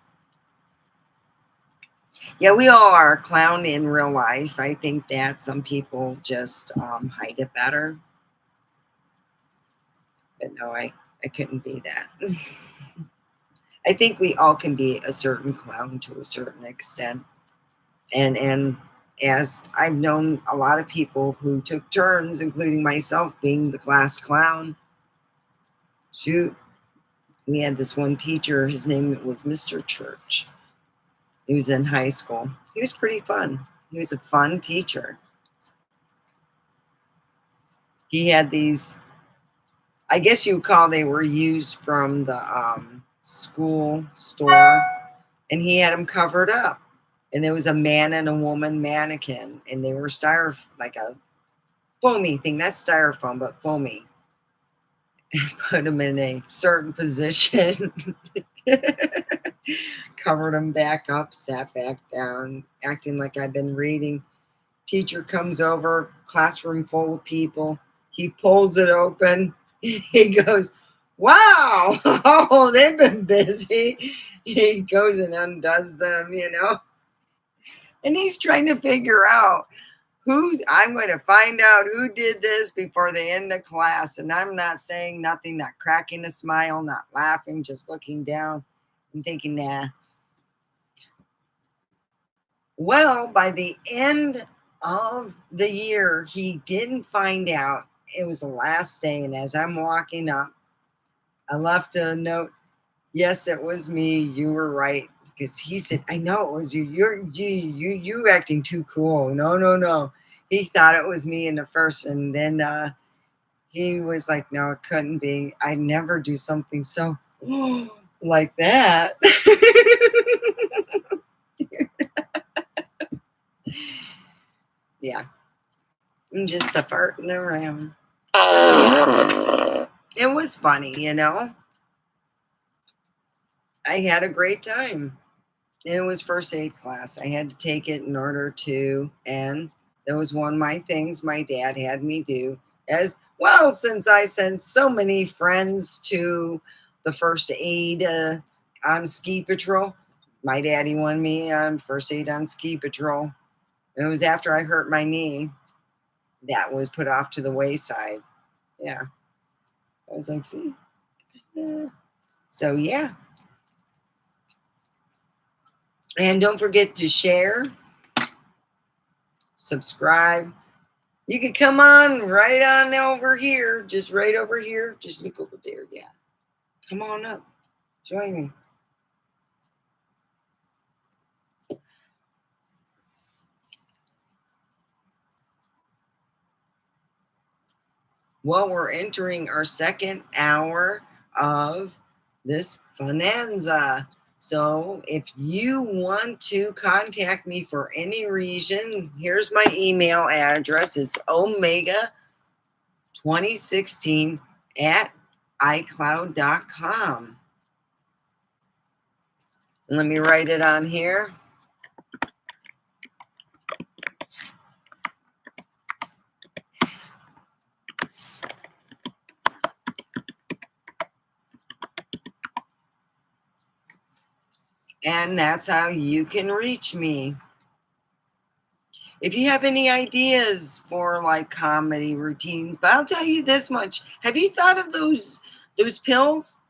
Yeah, we all are a clown in real life. I think that some people just hide it better. But no, I couldn't be that. I think we all can be a certain clown to a certain extent. And as I've known a lot of people who took turns, including myself being the class clown, shoot, We had this one teacher, his name was Mr.X. He was in high school. He was pretty fun. He was a fun teacher. He had these, I guess you would call they were used from the school store, and he had them covered up. And there was a man and a woman mannequin, and they were like a foamy thing, not styrofoam, but foamy. And put them in a certain position, covered them back up, sat back down, acting like I've been reading. Teacher comes over, classroom full of people. He pulls it open. He goes, wow, oh, they've been busy. He goes and undoes them, and he's trying to figure out I'm going to find out who did this before the end of class. And I'm not saying nothing, not cracking a smile, not laughing, just looking down and thinking, nah. Well, by the end of the year, he didn't find out. It was the last day. And as I'm walking up, I left a note. Yes, it was me. You were right. Because he said, I know it was you. You acting too cool. No. He thought it was me in the first, and then he was like, no, it couldn't be. I never do something so like that. Yeah. I'm just a farting around. It was funny, I had a great time. And it was first aid class. I had to take it in order to, and that was one of my things my dad had me do as well, since I sent so many friends to the first aid on ski patrol. My daddy wanted me on first aid on ski patrol. And it was after I hurt my knee that was put off to the wayside. Yeah. I was like, see? Yeah. So, yeah. And don't forget to share, subscribe. You can come on right on over here, just right over here. Just look over there. Yeah. Come on up. Join me. Well, we're entering our second hour of this bonanza. So if you want to contact me for any reason, here's my email address. It's omega2016 at iCloud.com. Let me write it on here. And that's how you can reach me. If you have any ideas for like comedy routines, but I'll tell you this much. Have you thought of those pills?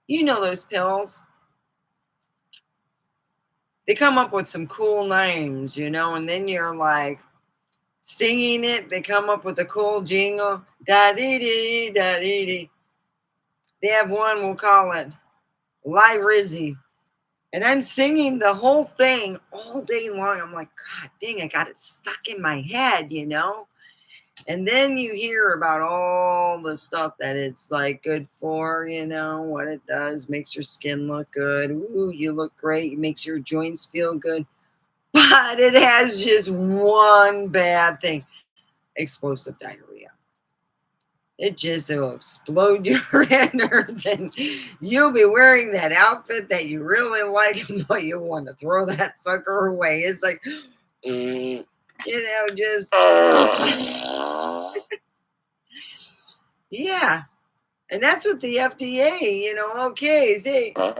You know those pills. They come up with some cool names, and then you're like singing it. They come up with a cool jingle. Da-dee-dee, da-dee-dee. They have one, we'll call it Rizzy. And I'm singing the whole thing all day long. I'm like, God dang, I got it stuck in my head, And then you hear about all the stuff that it's like good for, what it does, makes your skin look good. Ooh, you look great. It makes your joints feel good. But it has just one bad thing: explosive diarrhea. It just will explode your innards, and you'll be wearing that outfit that you really like, but you want to throw that sucker away. It's like, just yeah. And that's what the FDA, okay, see, bunch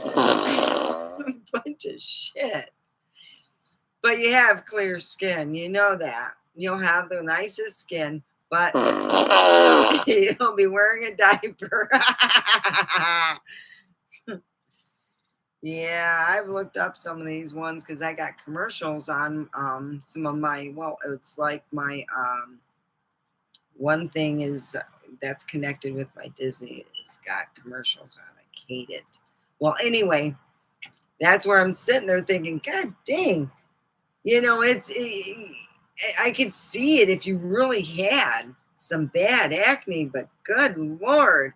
of shit. But you have clear skin, you know that. You'll have the nicest skin, but you'll be wearing a diaper. Yeah, I've looked up some of these ones because I got commercials on some of my, it's like my one thing is that's connected with my Disney. It's got commercials on. I hate it. Well, anyway, that's where I'm sitting there thinking, God dang, I could see it if you really had some bad acne, but good Lord.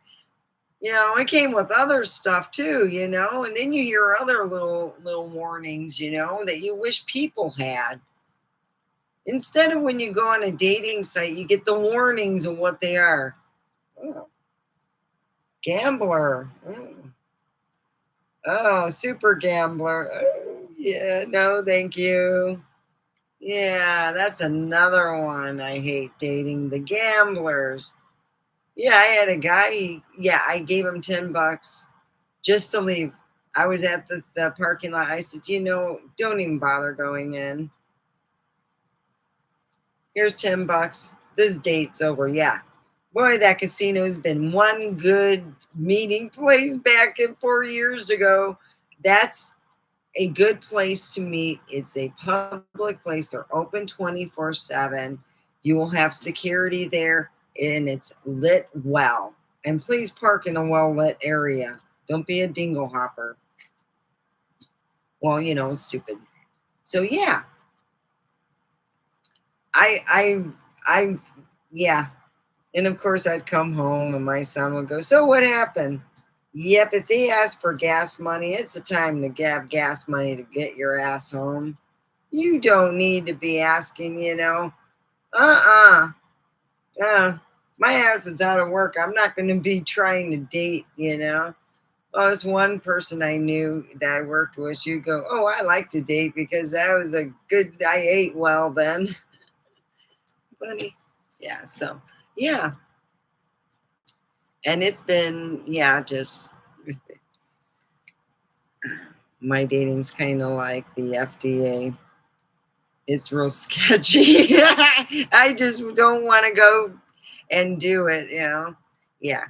It came with other stuff too, and then you hear other little warnings, that you wish people had. Instead of when you go on a dating site, you get the warnings of what they are. Oh, gambler. Oh, super gambler. Oh, yeah, no, thank you. Yeah, that's another one I hate dating, the gamblers. Yeah, I had a guy, I gave him $10 just to leave. I was at the parking lot. I said, don't even bother going in. Here's $10. This date's over. Yeah. Boy, that casino's been one good meeting place back in 4 years ago. That's a good place to meet. It's a public place. They're open 24/7. You will have security there, and it's lit well. And please park in a well-lit area. Don't be a dingle hopper. Well, stupid. So yeah, I yeah. And of course, I'd come home, and my son would go, "So what happened?" Yep, if they ask for gas money, it's the time to have gas money to get your ass home. You don't need to be asking, my ass is out of work. I'm not going to be trying to date, Well, this one person I knew that I worked with, she'd go, "Oh, I like to date because that was I ate well then." Funny. Yeah, so, yeah. And it's been, just my dating's kind of like the FDA. It's real sketchy. I just don't want to go and do it, Yeah.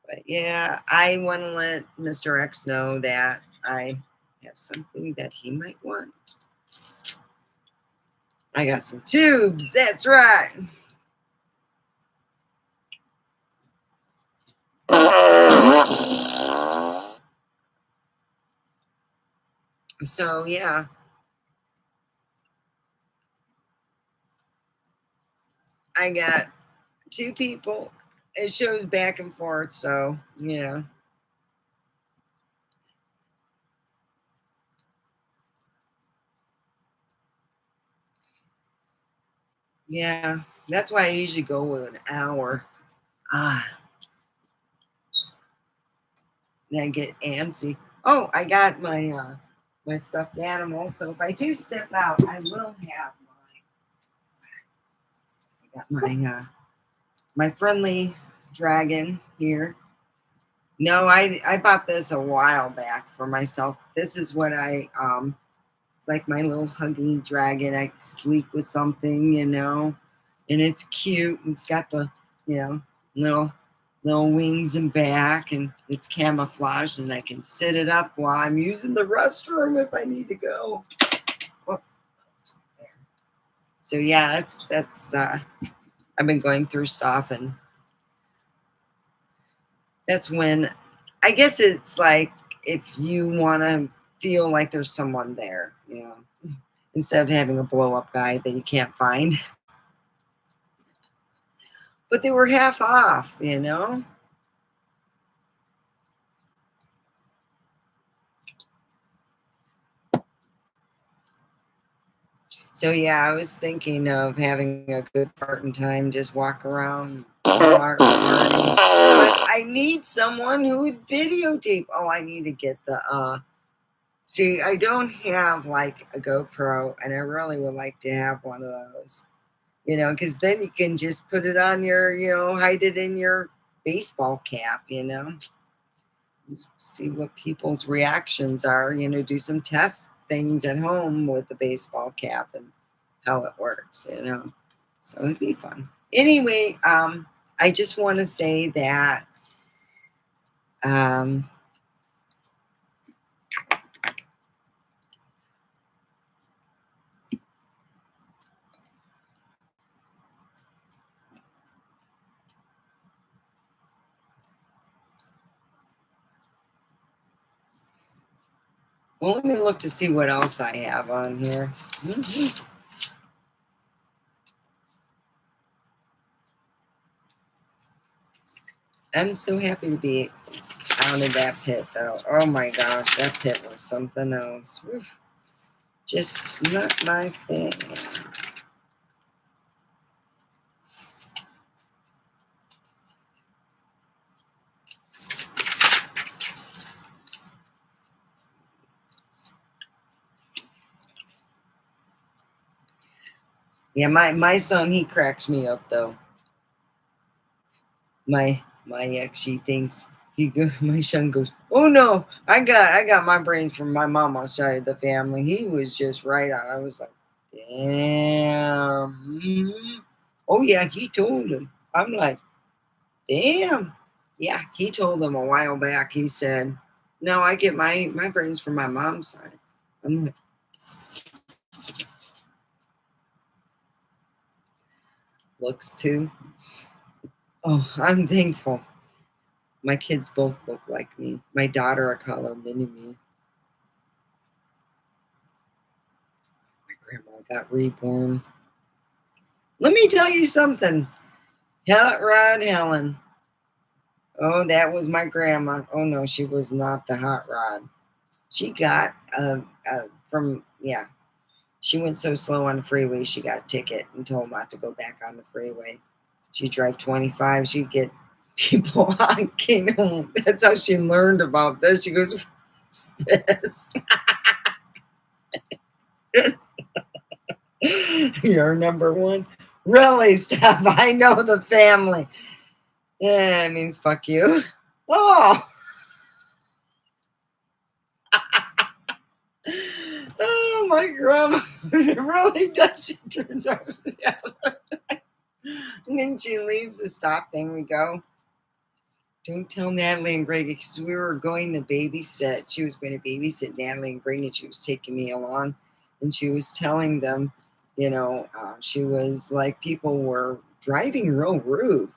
But yeah, I want to let Mr. X know that I have something that he might want. I got some tubes. That's right. So yeah. I got 2 people. It shows back and forth, so yeah. Yeah, that's why I usually go with an hour. Then I get antsy. Oh, I got my stuffed animal. So if I do step out, I will have my friendly dragon here. No, I bought this a while back for myself. This is what it's like my little huggy dragon. I sleep with something, and it's cute. It's got the, little wings and back, and it's camouflaged, and I can sit it up while I'm using the restroom if I need to go. Oh, there. So yeah, that's I've been going through stuff, and that's when I guess it's like if you want to feel like there's someone there, instead of having a blow up guy that you can't find. But they were half off. So yeah, I was thinking of having a good parting time, just walk around Walmart party. But I need someone who would videotape. Oh, I need to get the see, I don't have like a GoPro, and I really would like to have one of those. Because then you can just put it on your, hide it in your baseball cap, see what people's reactions are, do some test things at home with the baseball cap and how it works, so it'd be fun. Anyway, I just want to say that Well, let me look to see what else I have on here. I'm so happy to be out of that pit, though. Oh my gosh, that pit was something else. Oof. Just not my thing. Yeah, my son, he cracks me up though. My ex, she thinks my son goes, oh no, I got my brains from my mama's side of the family. He was just right on. I was like, damn. Mhm. Oh yeah, he told him. I'm like, damn. Yeah, he told him a while back. He said, no, I get my brains from my mom's side. I'm like, looks too. Oh, I'm thankful. My kids both look like me. My daughter, I call her mini me. My grandma got reborn. Let me tell you something. Hot Rod Helen. Oh, that was my grandma. Oh no, she was not the hot rod. She got from yeah. She went so slow on the freeway. She got a ticket and told not to go back on the freeway. She'd drive 25. She'd get people honking. That's how she learned about this. She goes, "What's this?" You're number one. Really, Steph? I know the family. Yeah, it means fuck you. Oh. Oh, my grandma. It really does. She turns over the other. And then she leaves the stop thing. We go, don't tell Natalie and Greg because we were going to babysit. She was going to babysit Natalie and Greg, and she was taking me along. And she was telling them, she was like, people were driving real rude.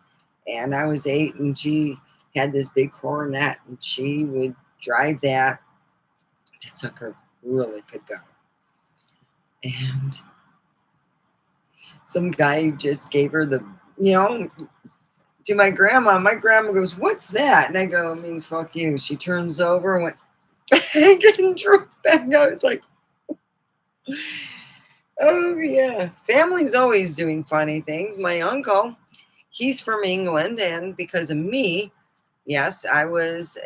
And I was 8, and she had this big Coronet, and she would drive that. That sucker really could go. And some guy just gave her the, to my grandma. My grandma goes, what's that? And I go, it means fuck you. She turns over and went back and drove back. I was like, oh, yeah. Family's always doing funny things. My uncle, he's from England. And because of me, yes, I was,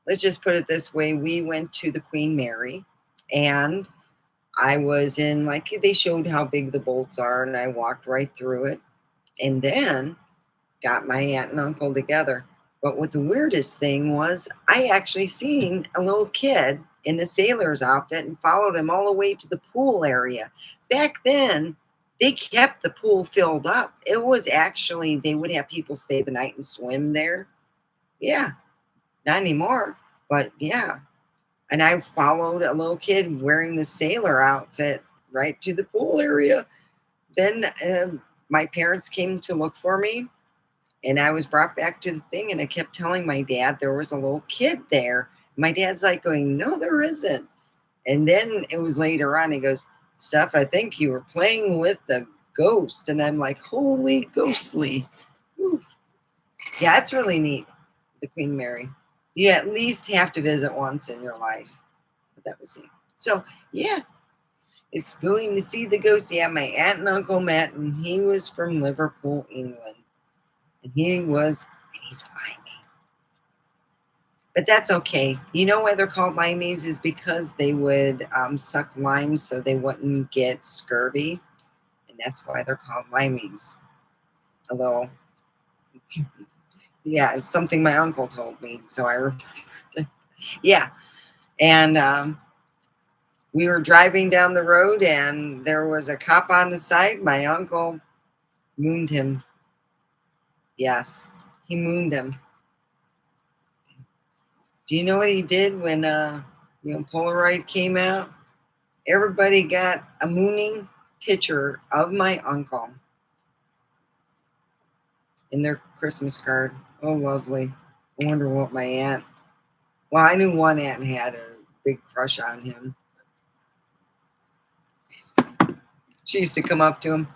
let's just put it this way. We went to the Queen Mary, and I was in, like, they showed how big the bolts are, and I walked right through it. And then got my aunt and uncle together. But what the weirdest thing was, I actually seen a little kid in a sailor's outfit and followed him all the way to the pool area. Back then, they kept the pool filled up. It was actually, they would have people stay the night and swim there. Yeah, not anymore, but yeah. And I followed a little kid wearing the sailor outfit right to the pool area. Then my parents came to look for me, and I was brought back to the thing, and I kept telling my dad there was a little kid there. My dad's like going, no, there isn't. And then it was later on, he goes, Steph, I think you were playing with the ghost. And I'm like, holy ghostly. Whew. Yeah, it's really neat, the Queen Mary. You at least have to visit once in your life. But that was neat. So, yeah, it's going to see the ghost. Yeah, my aunt and uncle met, and he was from Liverpool, England. And he's limey. But that's okay. You know why they're called limeys is because they would suck limes so they wouldn't get scurvy. And that's why they're called limeys. Although, yeah, it's something my uncle told me. So I remember. Yeah. And we were driving down the road, and there was a cop on the side. My uncle mooned him. Yes, he mooned him. Do you know what he did when Polaroid came out? Everybody got a mooning picture of my uncle in their Christmas card. Oh, lovely. I wonder what my aunt. Well, I knew one aunt had a big crush on him. She used to come up to him.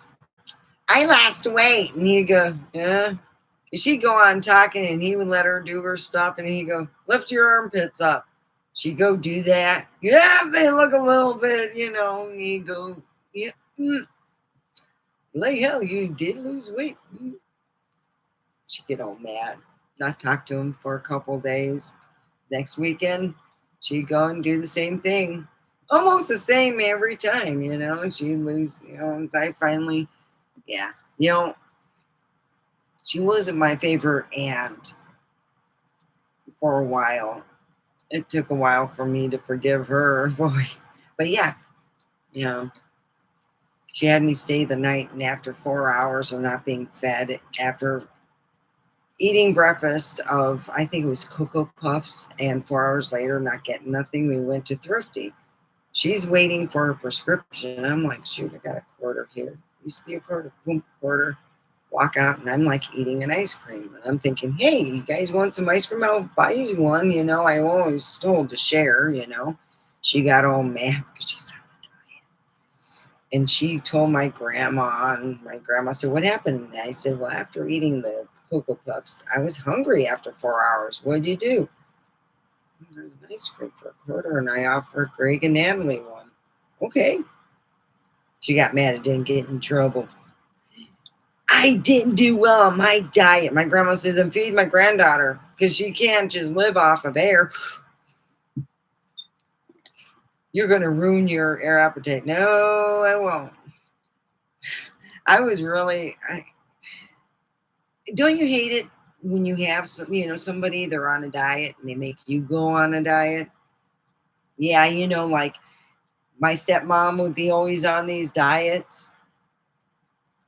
I lost weight. And he'd go, yeah. And she'd go on talking and he would let her do her stuff. And he'd go, lift your armpits up. She'd go do that. Yeah, they look a little bit, you know. And he'd go, yeah. Like, hell, you did lose weight. She'd get all mad. Not talk to him for a couple days. Next weekend, she'd go and do the same thing. Almost the same every time, you know. She'd lose, you know. And I finally, yeah. You know, she wasn't my favorite aunt for a while. It took a while for me to forgive her, boy. But yeah, you know, she had me stay the night, and after 4 hours of not being fed, after eating breakfast of, I think it was Cocoa Puffs, and 4 hours later, not getting nothing, we went to Thrifty. She's waiting for her prescription. I'm like, shoot, I got a quarter here. Used to be a quarter, boom, quarter. Walk out, and I'm like eating an ice cream. And I'm thinking, hey, you guys want some ice cream? I'll buy you one. You know, I always told to share, you know. She got all mad because she's on a diet. And she told my grandma, and my grandma said, what happened? And I said, well, after eating the Cocoa Puffs, I was hungry after 4 hours. What'd you do? I got an ice cream for a quarter, and I offered Greg and Natalie one. Okay. She got mad and didn't get in trouble. I didn't do well on my diet. My grandma says, I'm feeding my granddaughter because she can't just live off of air. You're going to ruin your air appetite. No, I won't. I was really, don't you hate it when you have some, you know, somebody, they're on a diet and they make you go on a diet? Yeah, you know, like my stepmom would be always on these diets.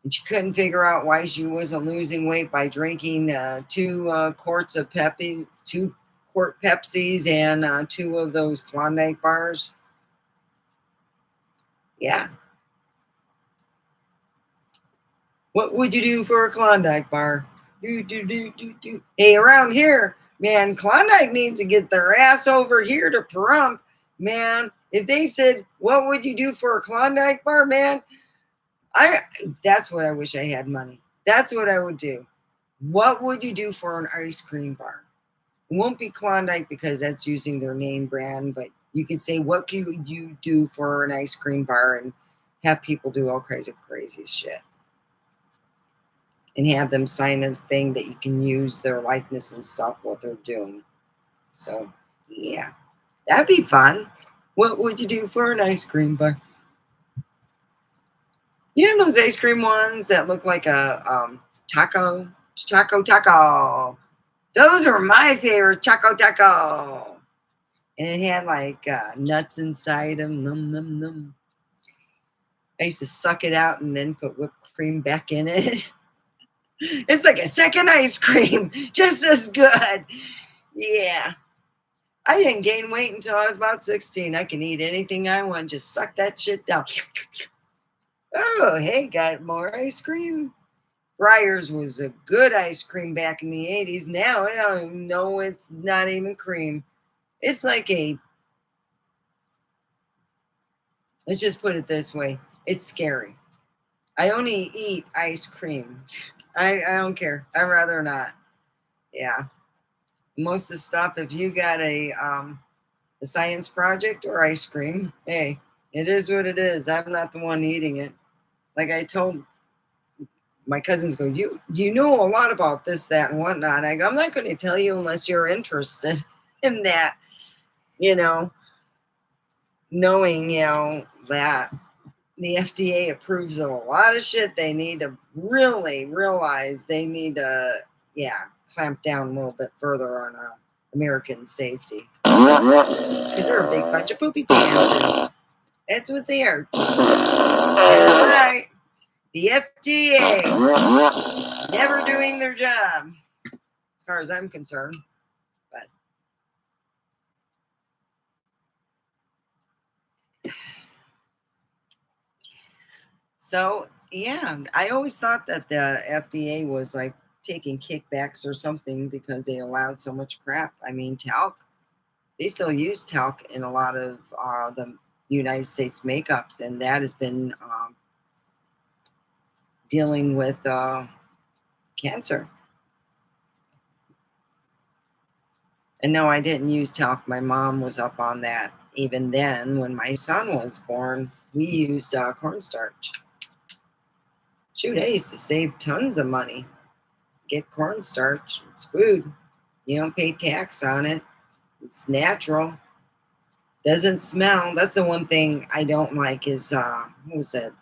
And she couldn't figure out why she wasn't losing weight by drinking 2 quarts of Pepsi, 2-quart Pepsis, and 2 of those Klondike bars. Yeah. What would you do for a Klondike bar? Do. Hey, around here, man, Klondike needs to get their ass over here to Pahrump. Man, if they said, what would you do for a Klondike bar, man? That's what I wish I had money. That's what I would do. What would you do for an ice cream bar? It won't be Klondike because that's using their name brand, but you can say, what could you do for an ice cream bar, and have people do all kinds of crazy shit. And have them sign a thing that you can use their likeness and stuff, what they're doing. So, yeah, that'd be fun. What would you do for an ice cream bar? You know those ice cream ones that look like a taco? Those were my favorite, taco. And it had like nuts inside them. Num, num, num. I used to suck it out and then put whipped cream back in it. It's like a second ice cream, just as good. Yeah. I didn't gain weight until I was about 16. I can eat anything I want, just suck that shit down. Oh, hey, got more ice cream. Breyers was a good ice cream back in the 80s. Now I don't even know, it's not even cream. It's like let's just put it this way. It's scary. I only eat ice cream. I don't care. I'd rather not. Yeah. Most of the stuff, if you got a science project or ice cream, hey, it is what it is. I'm not the one eating it. Like I told my cousins, go, you know a lot about this, that, and whatnot. I go, I'm not going to tell you unless you're interested in that, you know, knowing, you know, that the FDA approves of a lot of shit. They need to really realize they need to, clamp down a little bit further on American safety. Because they're a big bunch of poopy pantses. That's what they are. That's right. The FDA never doing their job, as far as I'm concerned. But so, yeah, I always thought that the FDA was like taking kickbacks or something because they allowed so much crap. I mean, talc they still use talc in a lot of the United States makeups, and that has been dealing with cancer. And no, I didn't use talc. My mom was up on that. Even then, when my son was born, we used cornstarch. Shoot, I used to save tons of money. Get cornstarch. It's food. You don't pay tax on it. It's natural. Doesn't smell. That's the one thing I don't like is, what was it?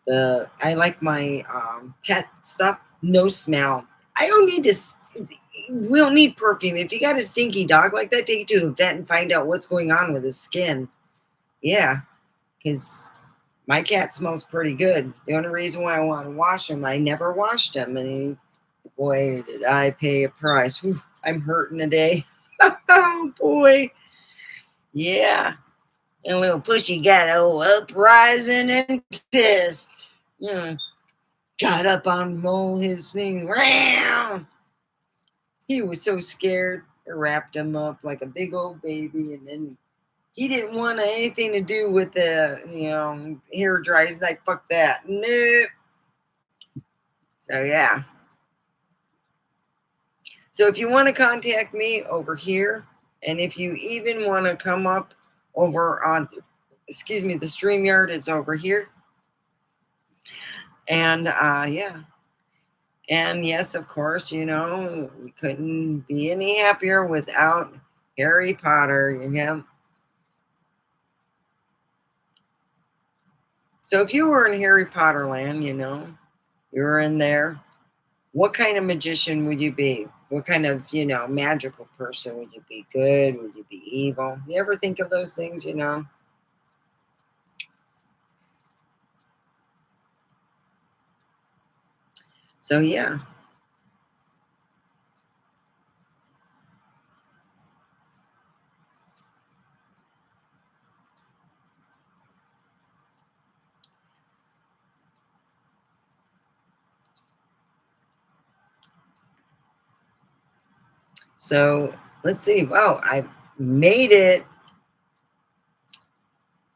I like my pet stuff. No smell. I don't need to, we don't need perfume. If you got a stinky dog like that, take it to the vet and find out what's going on with his skin. Yeah, because my cat smells pretty good. The only reason why I want to wash him, I never washed him. And boy, did I pay a price. Whew, I'm hurting today. Oh, boy. Yeah. And a little pushy got uprising and pissed. Got up on all his things. He was so scared. I wrapped him up like a big old baby, and then he didn't want anything to do with the, hair dryer. He's like, fuck that. Nope. So, yeah. So, if you want to contact me over here, and if you even want to come up over on, the StreamYard is over here. And, yeah. And yes, of course, we couldn't be any happier without Harry Potter. So if you were in Harry Potter land, you were in there, what kind of magician would you be? What kind of, magical person would you be? Good? Would you be evil? You ever think of those things, So, yeah. So, let's see. Wow, I made it.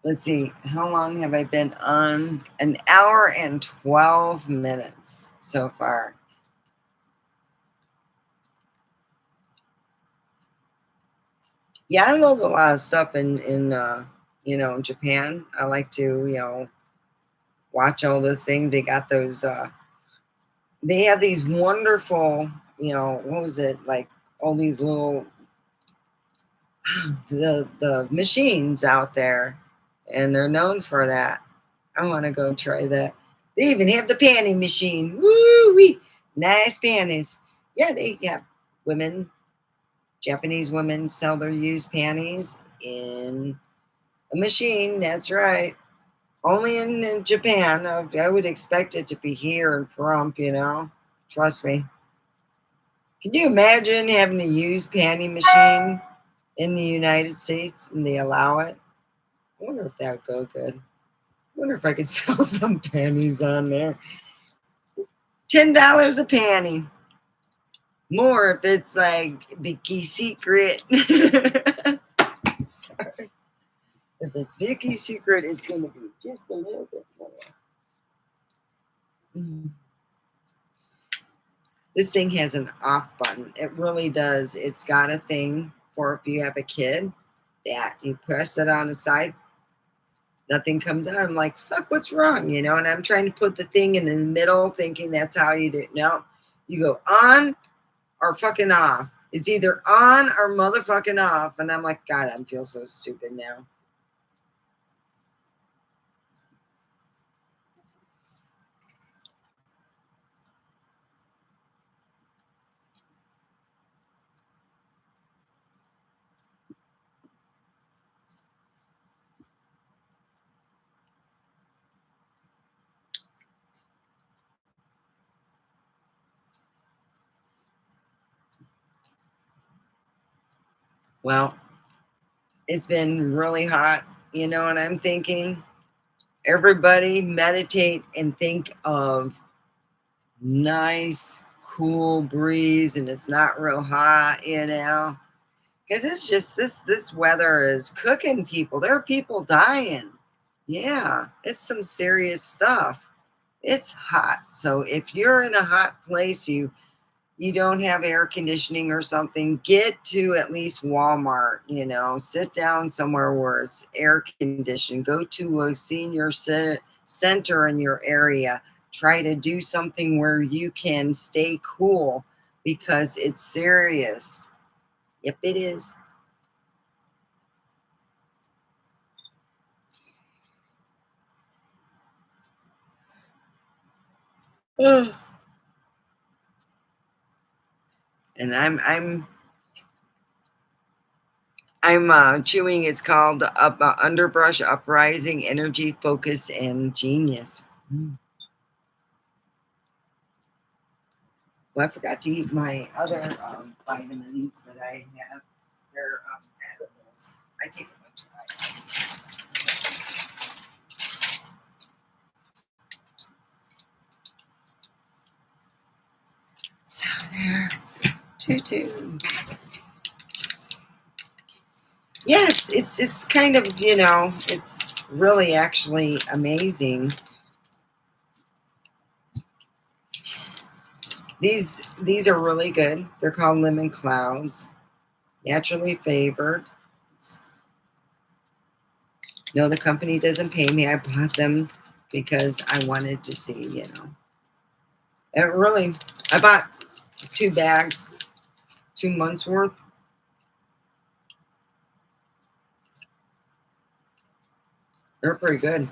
Let's see, how long have I been on? An hour and 12 minutes so far. Yeah, I love a lot of stuff in Japan. I like to, watch all those things. They got those, they have these wonderful, what was it? Like all these little, the machines out there, and they're known for that. I want to go try that. They even have the panty machine. Woo-wee! Nice panties. Yeah, they have Japanese women sell their used panties in a machine. That's right. Only in Japan. I would expect it to be here in Pahrump. Trust me. Can you imagine having a used panty machine in the United States and they allow it? I wonder if that would go good. I wonder if I could sell some panties on there. $10 a panty. More if it's like Vicky's Secret. Sorry. If it's Vicky's Secret, it's going to be just a little bit more. This thing has an off button. It really does. It's got a thing for if you have a kid that you press it on the side, nothing comes out. I'm like, fuck, what's wrong? And I'm trying to put the thing in the middle, thinking that's how you do it. No, you go on or fucking off. It's either on or motherfucking off. And I'm like, God, I feel so stupid now. Well, it's been really hot, and I'm thinking, everybody meditate and think of nice, cool breeze, and it's not real hot, Because it's just this weather is cooking people. There are people dying. Yeah, it's some serious stuff. It's hot. So if you're in a hot place, you don't have air conditioning or something, get to at least Walmart, sit down somewhere where it's air conditioned. Go to a senior center in your area. Try to do something where you can stay cool because it's serious. Yep, it is. Ugh. And I'm chewing. It's called Underbrush Uprising Energy, Focus, and Genius. Well, I forgot to eat my other vitamins that I have. They're edibles. I take a bunch of vitamins. So there, two. Yeah, it's kind of it's really actually amazing. These are really good. They're called lemon clouds, naturally flavored. No, the company doesn't pay me. I bought them because I wanted to see. I bought 2 bags, 2 months worth. They're pretty good.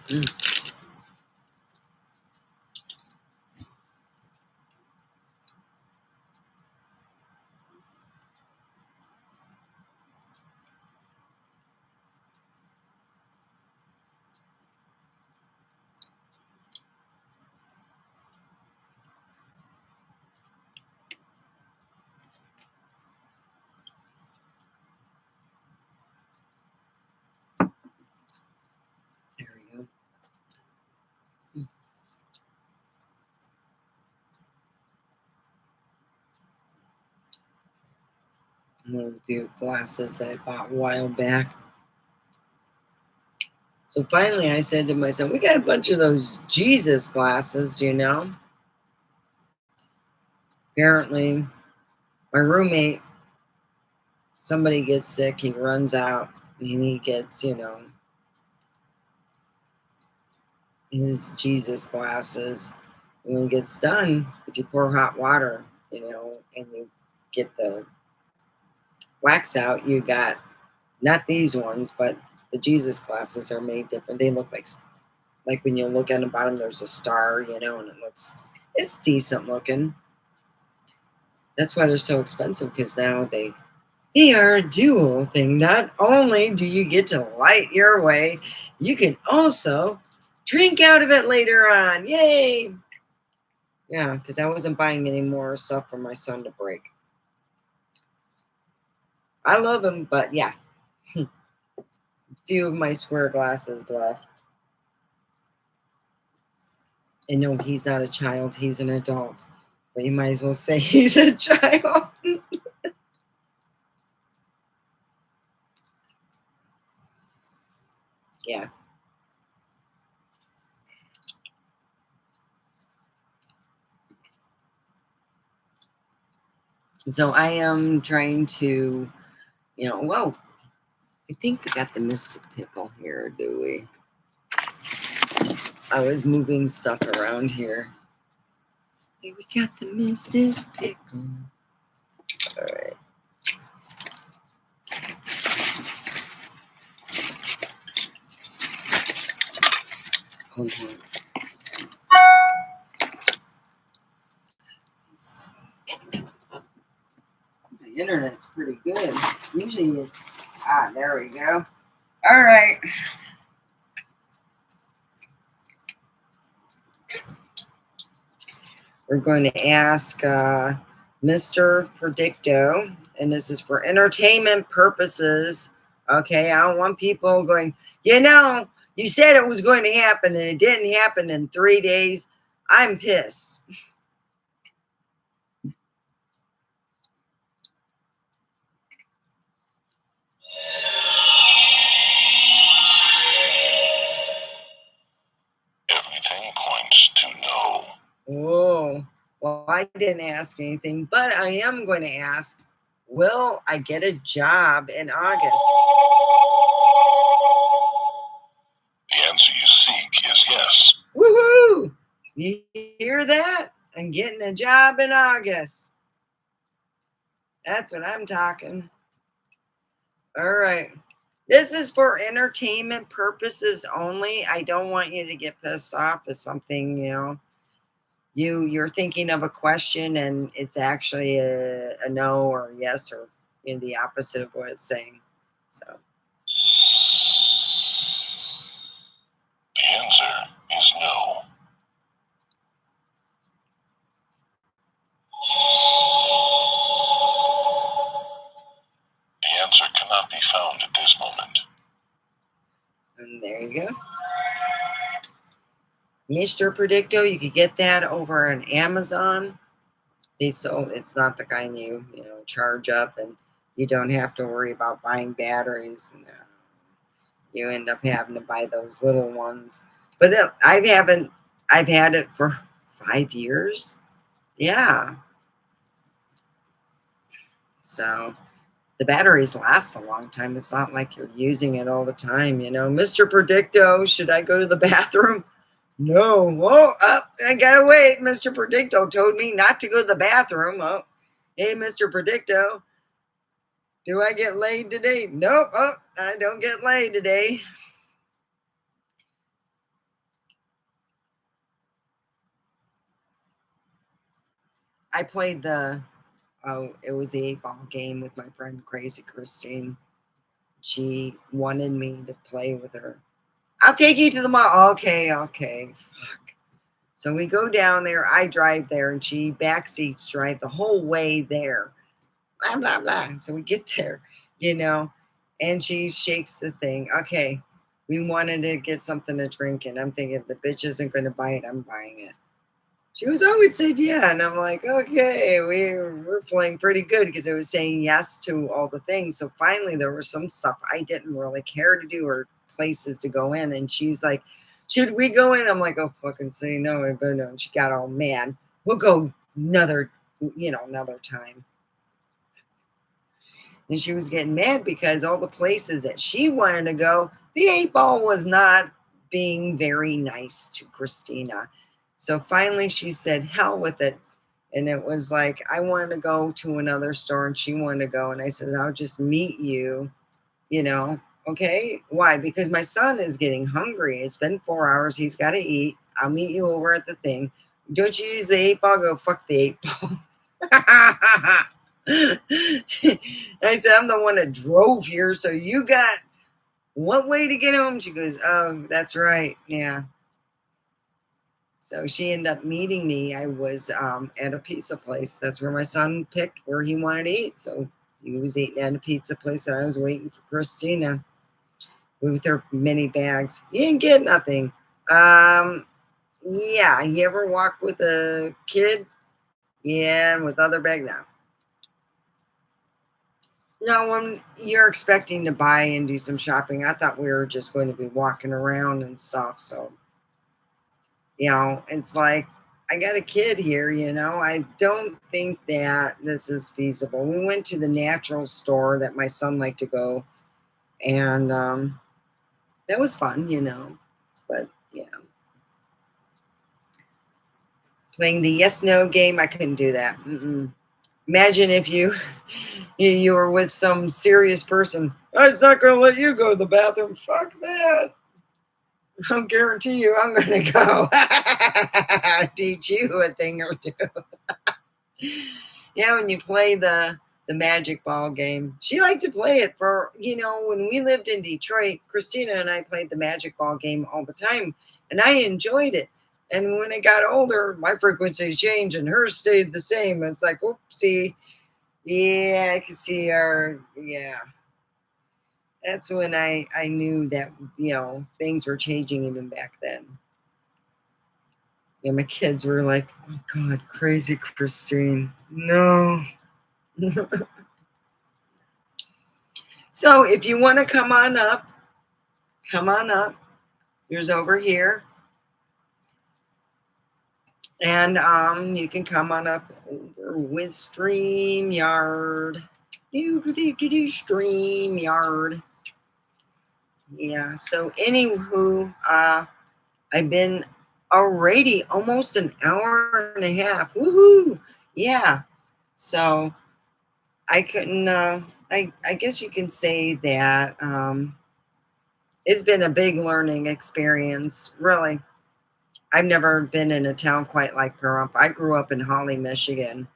Mm. There we go. One of the glasses that I bought a while back. So finally I said to myself, we got a bunch of those Jesus glasses, Apparently, my roommate, somebody gets sick, he runs out, and he gets, his Jesus glasses. And when it gets done, if you pour hot water, and you get the wax out, you got not these ones, but the Jesus glasses are made different. They look like when you look at the bottom, there's a star, and it's decent looking. That's why they're so expensive, because now they are a dual thing. Not only do you get to light your way, you can also drink out of it later on. Yay! Yeah, because I wasn't buying any more stuff for my son to break. I love him, but yeah. A few of my square glasses left. And no, he's not a child, he's an adult. But you might as well say he's a child. Yeah. So I am trying to, well, I think we got the Mystic Pickle here, do we? I was moving stuff around here. Hey, we got the Mystic Pickle. All right. clink. My internet's pretty good. Usually it's... Ah, there we go. All right. We're going to ask Mr. Predicto, and this is for entertainment purposes. Okay, I don't want people going, you know, you said it was going to happen and it didn't happen in 3 days. I'm pissed. Everything points to no. Oh, well, I didn't ask anything, but I am going to ask, will I get a job in August? The answer you seek is yes. Woohoo! You hear that? I'm getting a job in August. That's what I'm talking. All right. This is for entertainment purposes only. I don't want you to get pissed off if something, you know, you're thinking of a question and it's actually a no or a yes or, you know, the opposite of what it's saying. So The answer is no. The answer cannot be found at this moment. and there you go. Mr. Predicto, you could get that over on Amazon. It's not the kind you know, charge up and you don't have to worry about buying batteries. And, you end up having to buy those little ones. But I've had it for 5 years. Yeah. So the batteries last a long time. It's not like you're using it all the time, you know. Mr. Predicto, should I go to the bathroom? No. Oh, I gotta wait. Mr. Predicto told me not to go to the bathroom. Oh, hey, Mr. Predicto, do I get laid today? Nope. Oh, I don't get laid today. I played it was the 8-ball game with my friend Crazy Christine. She wanted me to play with her. I'll take you to the mall. Okay. Fuck. So we go down there. I drive there, and she backseats drive the whole way there. Blah, blah, blah. So we get there, you know, and she shakes the thing. Okay, we wanted to get something to drink, and I'm thinking if the bitch isn't going to buy it, I'm buying it. She was always said yeah, and I'm like, okay, we're playing pretty good because it was saying yes to all the things. So finally, there was some stuff I didn't really care to do or places to go in, and she's like, should we go in? I'm like, oh, fucking say no, I go no. And she got all mad. We'll go another time. And she was getting mad because all the places that she wanted to go, the 8-ball was not being very nice to Christina. So finally she said, hell with it. And it was like, I wanted to go to another store and she wanted to go. And I said, I'll just meet you, you know. Okay. Why? Because my son is getting hungry. It's been 4 hours. He's got to eat. I'll meet you over at the thing. Don't you use the 8-ball? Go fuck the 8-ball. I said, I'm the one that drove here. So you got what way to get home? She goes, oh, that's right. Yeah. So she ended up meeting me. I was at a pizza place. That's where my son picked where he wanted to eat. So he was eating at a pizza place, and I was waiting for Christina with her mini bags. You didn't get nothing. Yeah. You ever walk with a kid? Yeah, and with other bags now. No, when you're expecting to buy and do some shopping, I thought we were just going to be walking around and stuff. So, you know, it's like, I got a kid here, you know. I don't think that this is feasible. We went to the natural store that my son liked to go, and that was fun, you know. But, yeah. Playing the yes-no game, I couldn't do that. Imagine if you were with some serious person. I was not going to let you go to the bathroom. Fuck that. I'll guarantee you I'm going to go teach you a thing or two. Yeah, when you play the magic ball game. She liked to play it for, when we lived in Detroit, Christina and I played the magic ball game all the time, and I enjoyed it. And when I got older, my frequency changed and hers stayed the same. It's like, oopsie. Yeah, I can see yeah. That's when I knew that, things were changing even back then. Yeah, my kids were like, oh God, crazy Christine. No. So if you want to come on up. Here's over here. And you can come on up over with StreamYard. StreamYard. Yeah, so anywho, I've been already almost an hour and a half. Woohoo! Yeah. So I couldn't I guess you can say that it's been a big learning experience, really. I've never been in a town quite like Pahrump. I grew up in Holly, Michigan.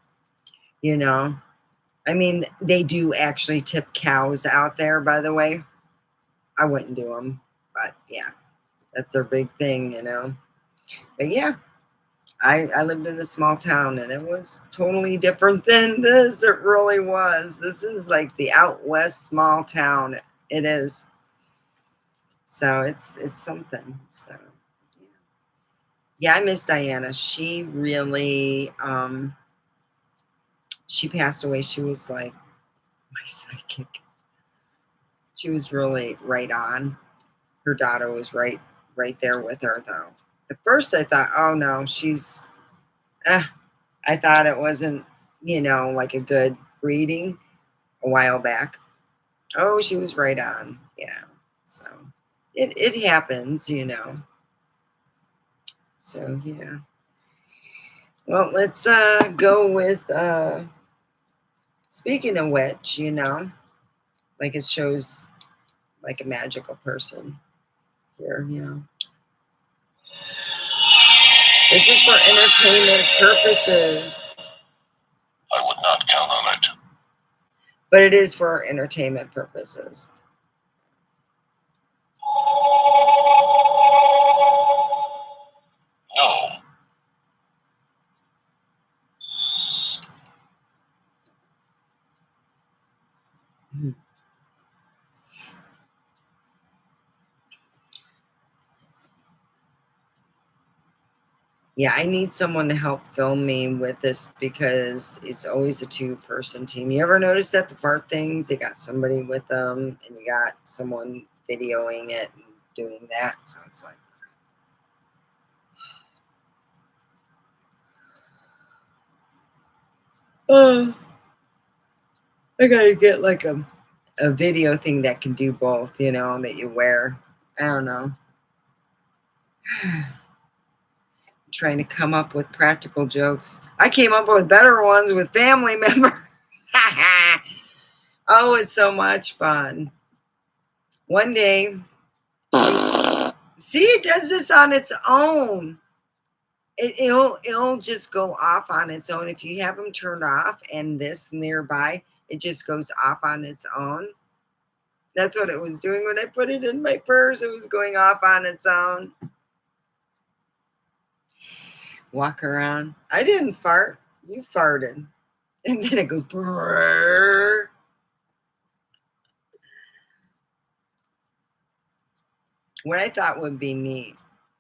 I mean, they do actually tip cows out there, by the way. I wouldn't do them, but yeah, that's their big thing, But yeah, I lived in a small town, and it was totally different than this. It really was. This is like the out west small town. It is. So it's something. So yeah, I miss Diana. She really she passed away. She was like my psychic. She was really right on. Her daughter was right there with her, though. At first I thought, oh no, she's I thought it wasn't, like a good reading a while back. Oh, she was right on. Yeah. So it happens. So yeah. Well, let's go with speaking of which, like it shows like a magical person here, This is for entertainment purposes. I would not count on it. But it is for entertainment purposes. No. Yeah, I need someone to help film me with this because it's always a two-person team. You ever notice that the fart things, they got somebody with them and you got someone videoing it and doing that. So it's like, oh, I gotta get like a video thing that can do both, that you wear. I don't know. Trying to come up with practical jokes. I came up with better ones with family members. Oh, it's so much fun. One day, see, it does this on its own. It'll just go off on its own. If you have them turned off and this nearby, it just goes off on its own. That's what it was doing when I put it in my purse. It was going off on its own. Walk around. I didn't fart. You farted. And then it goes brrr. What I thought would be neat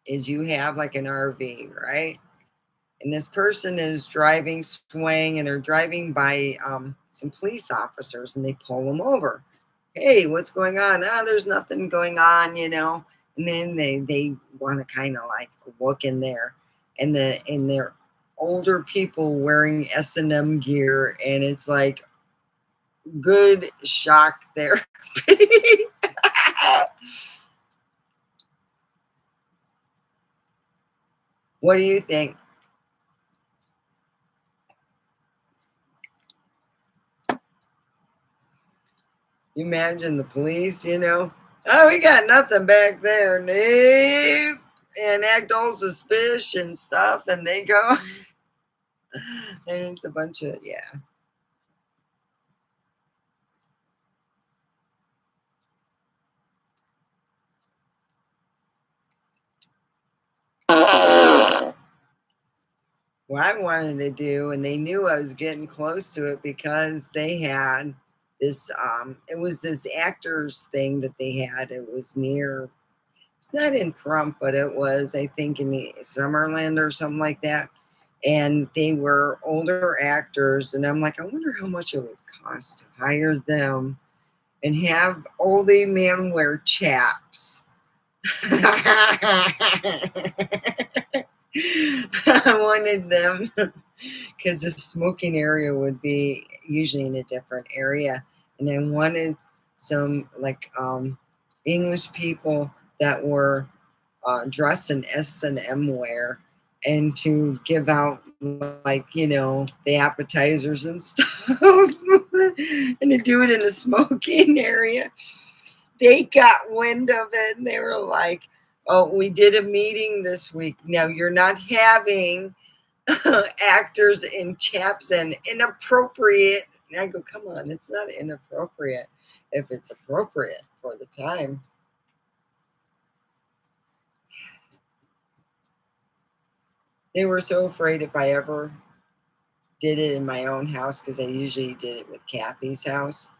is you have like an RV, right? And this person is driving, swaying, and they're driving by some police officers, and they pull them over. Hey, what's going on? There's nothing going on, And then they want to kind of like look in there, and they're older people wearing S&M gear, and it's like good shock therapy. What do you think? You imagine the police, Oh, we got nothing back there. Nope. And act all suspicious and stuff. And they go. And it's a bunch of, yeah. What I wanted to do, and they knew I was getting close to it because they had this, it was this actors thing that they had. It was near, it's not in Pahrump, but it was, I think, in the Summerland or something like that. And they were older actors. And I'm like, I wonder how much it would cost to hire them and have oldie men wear chaps. I wanted them because the smoking area would be usually in a different area, and I wanted some like English people that were dressed in S&M wear, and to give out like the appetizers and stuff, and to do it in a smoking area. They got wind of it and they were like, oh, we did a meeting this week. Now you're not having actors in chaps and inappropriate. And I go, come on, it's not inappropriate if it's appropriate for the time. They were so afraid if I ever did it in my own house, because I usually did it with Kathy's house.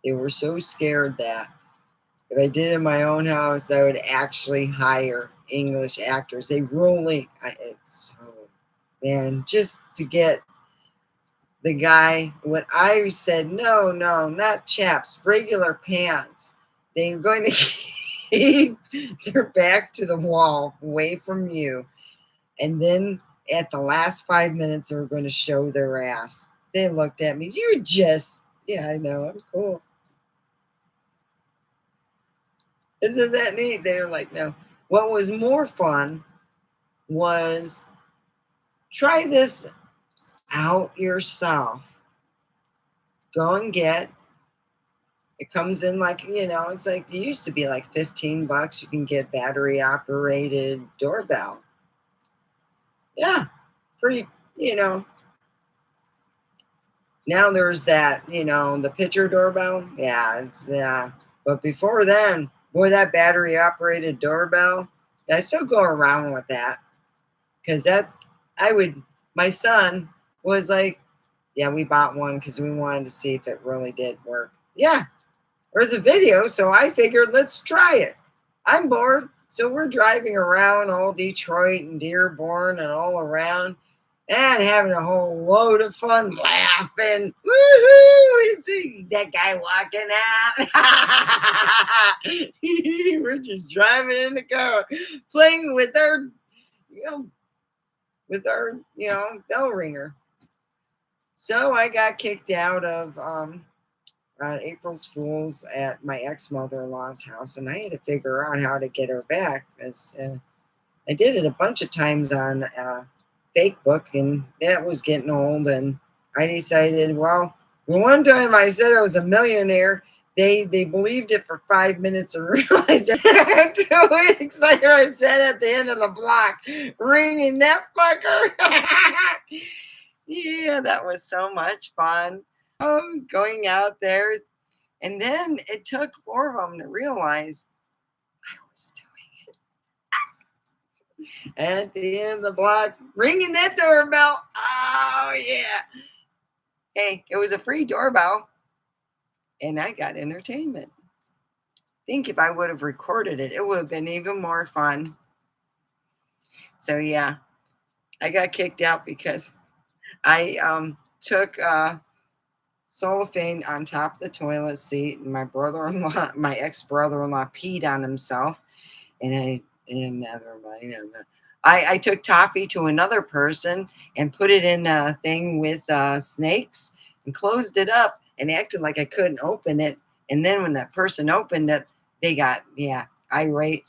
They were so scared that if I did it in my own house, I would actually hire English actors. They really, it's so, man, just to get the guy, what I said, no, not chaps, regular pants. They're going to keep their back to the wall, away from you. And then at the last 5 minutes, they're going to show their ass. They looked at me, you just, yeah, I know, I'm cool. Isn't that neat? They were like, no. What was more fun was try this out yourself. Go and get, it comes in like, it's like, it used to be like $15. You can get battery operated doorbell. Yeah, pretty, now there's that, the picture doorbell. Yeah, it's, but before then, boy, that battery operated doorbell, I still go around with that. Because my son was like, yeah, we bought one because we wanted to see if it really did work. Yeah, there's a video, so I figured let's try it. I'm bored, so we're driving around all Detroit and Dearborn and all around and having a whole load of fun laughing. Woohoo! We see that guy walking out. We're just driving in the car, playing with our, bell ringer. So I got kicked out of April's Fools at my ex-mother-in-law's house, and I had to figure out how to get her back, because I did it a bunch of times on Facebook, and that was getting old, and I decided, well, the one time I said I was a millionaire, they believed it for 5 minutes and realized it 2 weeks later I said at the end of the block, ringing that fucker. Yeah, that was so much fun. Going out there. And then it took 4 of them to realize I was doing it. At the end of the block, ringing that doorbell. Oh, yeah. Hey, it was a free doorbell. And I got entertainment. Think if I would have recorded it, it would have been even more fun. So, yeah, I got kicked out because I took cellophane on top of the toilet seat, and my ex-brother-in-law peed on himself, and I took toffee to another person and put it in a thing with snakes and closed it up and acted like I couldn't open it. And then when that person opened it, they got, irate.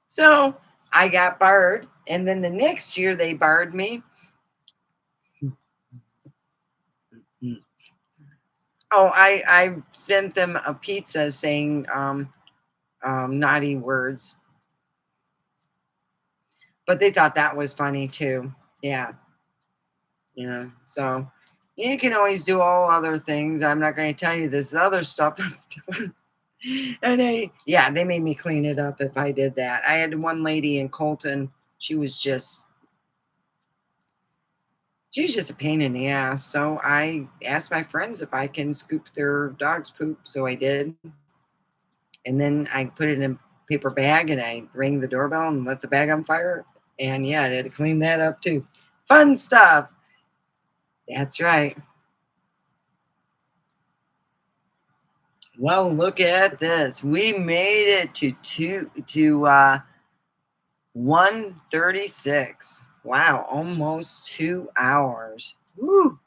So I got barred, and then the next year they barred me. Oh, I sent them a pizza saying naughty words, but they thought that was funny too. Yeah, yeah. So you can always do all other things. I'm not going to tell you this other stuff I'm doing. And yeah, they made me clean it up if I did that. I had one lady in Colton. She was just a pain in the ass. So I asked my friends if I can scoop their dog's poop. So I did. And then I put it in a paper bag and I rang the doorbell and let the bag on fire. And yeah, I had to clean that up too. Fun stuff. That's right. Well, look at this. We made it to 1:36. Wow, almost 2 hours. Woo.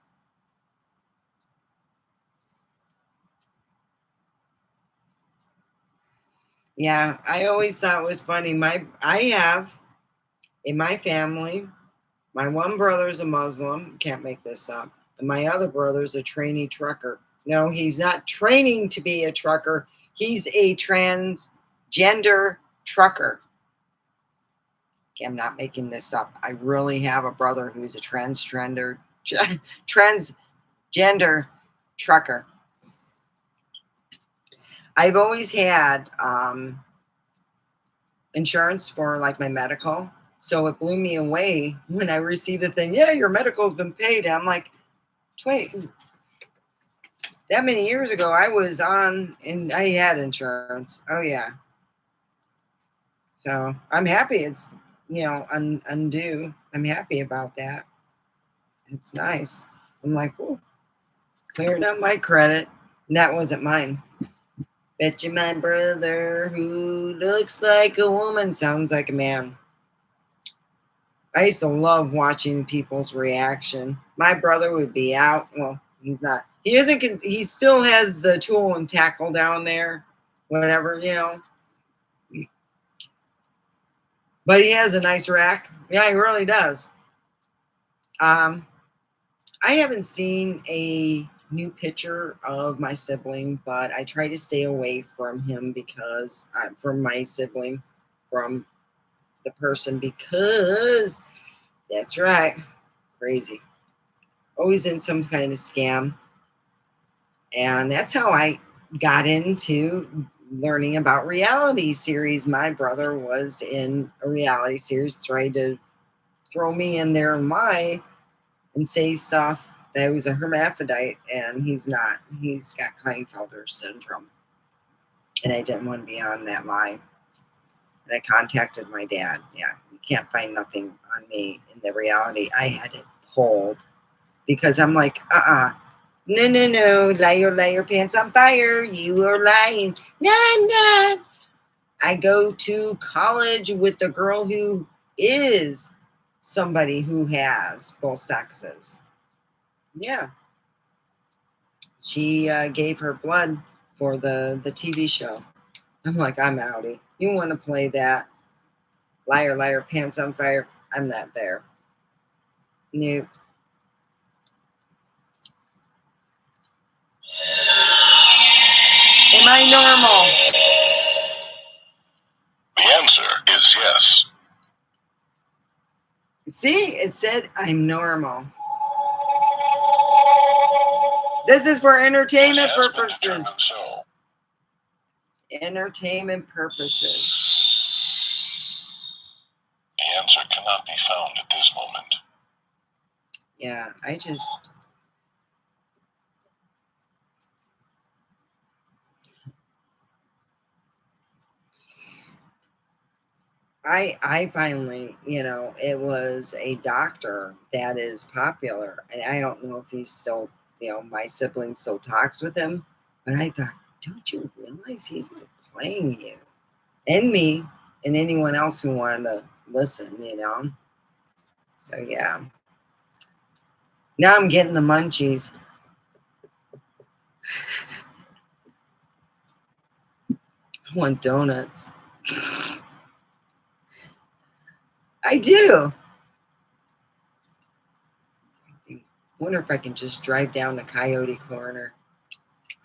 Yeah, I always thought it was funny. I have in my family, my one brother's a Muslim, can't make this up, and my other brother's a trainee trucker. No, he's not training to be a trucker. He's a transgender trucker. Okay, I'm not making this up. I really have a brother who's a transgender trucker. I've always had insurance for like my medical. So it blew me away when I received the thing. Yeah, your medical's been paid. And I'm like, wait, that many years ago I was on and I had insurance. Oh yeah. So I'm happy it's undue. I'm happy about that. It's nice. I'm like, oh, clearing up my credit. And that wasn't mine. Bet you my brother who looks like a woman sounds like a man. I used to love watching people's reaction. My brother would be out. Well, he's not. He isn't. He still has the tool and tackle down there, whatever. But he has a nice rack. Yeah, he really does. Um, I haven't seen a new picture of my sibling, but I try to stay away from him from my sibling, from the person, because that's right, crazy. Always in some kind of scam. And that's how I got into learning about reality series. My brother was in a reality series, tried to throw me in there and say stuff that he was a hermaphrodite, and he's not. He's got Klinefelter syndrome. And I didn't want to be on that line. And I contacted my dad. Yeah, you can't find nothing on me in the reality. I had it pulled because I'm like, no, lay your pants on fire. You are lying. No, I'm not. I go to college with the girl who is somebody who has both sexes. Yeah. She gave her blood for the TV show. I'm like, I'm outie. You want to play that? Liar, pants on fire. I'm not there. Nope. Am I normal? The answer is yes. See, it said I'm normal. This is for entertainment purposes. So. Entertainment purposes. The answer cannot be found at this moment. Yeah, I finally, it was a doctor that is popular, and I don't know if he's still, my sibling still talks with him, but I thought, don't you realize he's like playing you and me and anyone else who wanted to listen. So yeah. Now I'm getting the munchies. I want donuts. I do. I wonder if I can just drive down to Coyote Corner.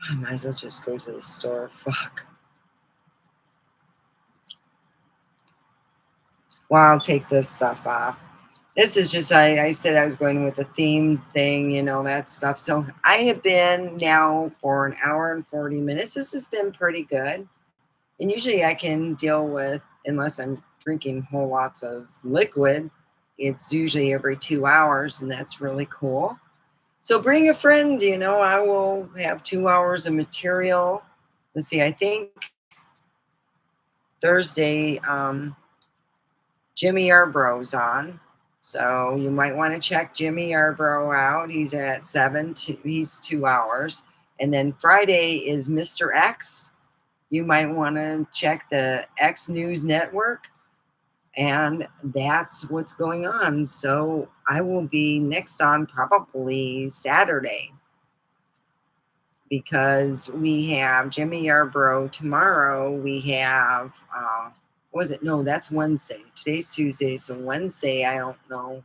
I might as well just go to the store. Fuck. Well, I'll take this stuff off. This is just, I said I was going with the theme thing, you know, that stuff. So I have been now for an hour and 40 minutes. This has been pretty good. And usually I can deal with, unless I'm drinking whole lots of liquid, it's usually every 2 hours, and that's really cool. So bring a friend, you know, I will have 2 hours of material. Let's see, I think Thursday, Jimmy Yarbrough's on. So you might want to check Jimmy Yarbrough out. He's at 7, he's 2 hours. And then Friday is Mr.X. You might want to check the X News Network. And that's what's going on. So I will be next on probably Saturday, because we have Jimmy Yarbrough tomorrow. We have, what was it? No, that's Wednesday. Today's Tuesday. So Wednesday, I don't know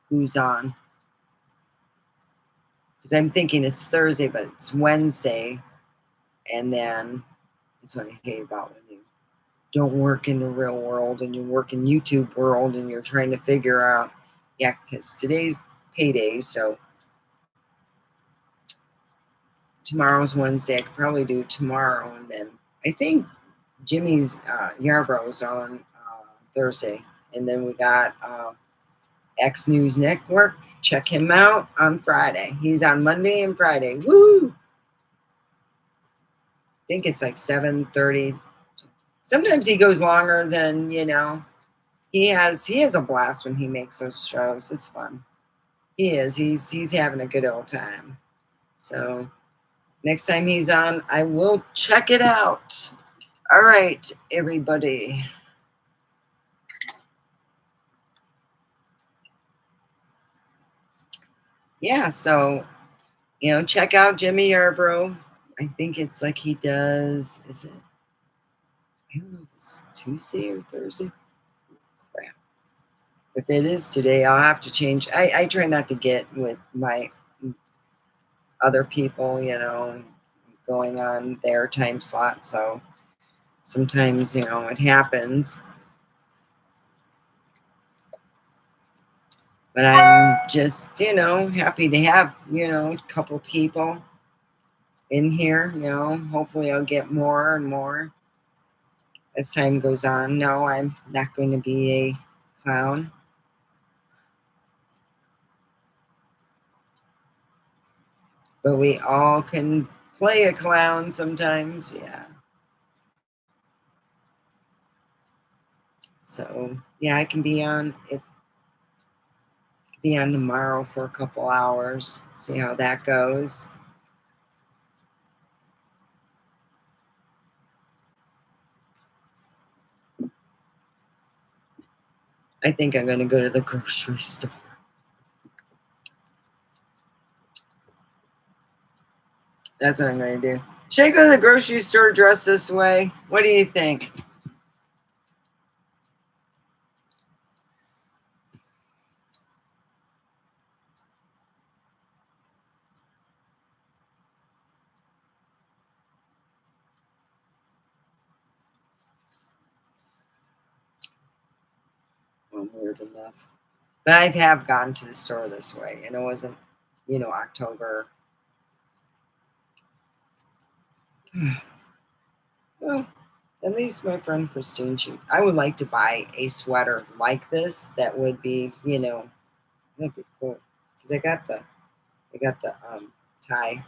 who's on. Because I'm thinking it's Thursday, but it's Wednesday. And then that's what I hate about when you don't work in the real world and you work in YouTube world and you're trying to figure out, yeah, because today's payday, so tomorrow's Wednesday. I could probably do tomorrow, and then I think Jimmy's Yarbrough's on Thursday, and then we got X News Network. Check him out on Friday. He's on Monday and Friday. Woo! I think it's like 7:30. Sometimes he goes longer than, you know. He has a blast when he makes those shows. It's fun. He is. He's having a good old time. So next time he's on, I will check it out. All right, everybody. Yeah, so, you know, check out Jimmy Yarbrough. I think it's like he does, is it? I don't know if it's Tuesday or Thursday. Crap. If it is today, I'll have to change. I try not to get with my other people, you know, going on their time slot. So sometimes, you know, it happens. But I'm just, you know, happy to have, you know, a couple people in here. You know, hopefully I'll get more and more as time goes on. No, I'm not going to be a clown. But we all can play a clown sometimes, yeah. So yeah, I can be on it. Be on tomorrow for a couple hours. See how that goes. I think I'm going to go to the grocery store. That's what I'm going to do. Should I go to the grocery store dressed this way? What do you think? Well, weird enough. But I have gone to the store this way, and it wasn't, you know, October. Well, at least my friend Christine, I would like to buy a sweater like this that would be, you know, that'd be cool. Because I got the tie.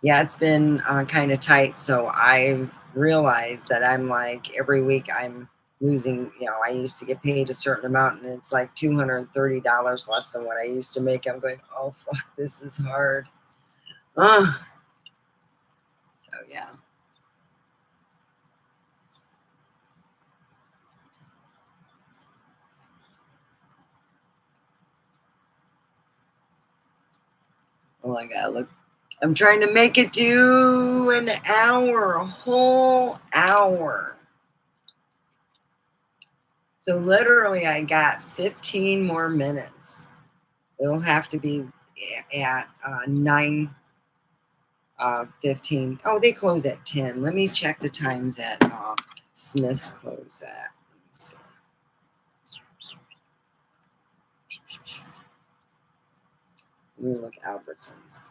Yeah, it's been kind of tight. So I've realized that I'm like, every week I'm losing, you know, I used to get paid a certain amount and it's like $230 less than what I used to make. I'm going, oh, fuck, this is hard. So, yeah. Oh my God, look. I'm trying to make it to an hour, a whole hour. So literally I got 15 more minutes. It'll have to be at 9:15. Oh, they close at 10. Let me check the times that Smith's close at. Let me see. Let me look at Albertsons.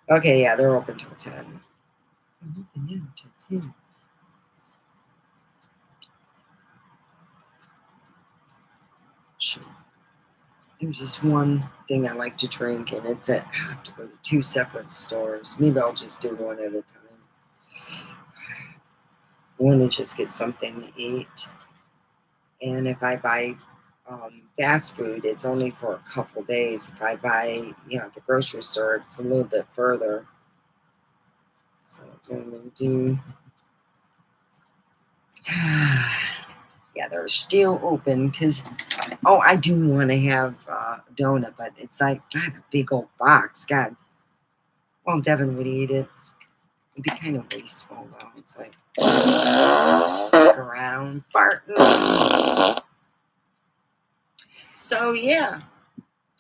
Okay, yeah, they're open till 10. Open now till 10. Sure. There's just one thing I like to drink, and it's at I have to go to 2 separate stores. Maybe I'll just do one at a time. I want to just get something to eat. And if I buy fast food, it's only for a couple days. If I buy, at the grocery store, it's a little bit further. So that's what I'm going to do. Yeah, they're still open because, I do want to have a donut, but it's like, God, a big old box. God. Well, Devin would eat it. It'd be kind of wasteful, though. It's like, walk around, farting. So, yeah.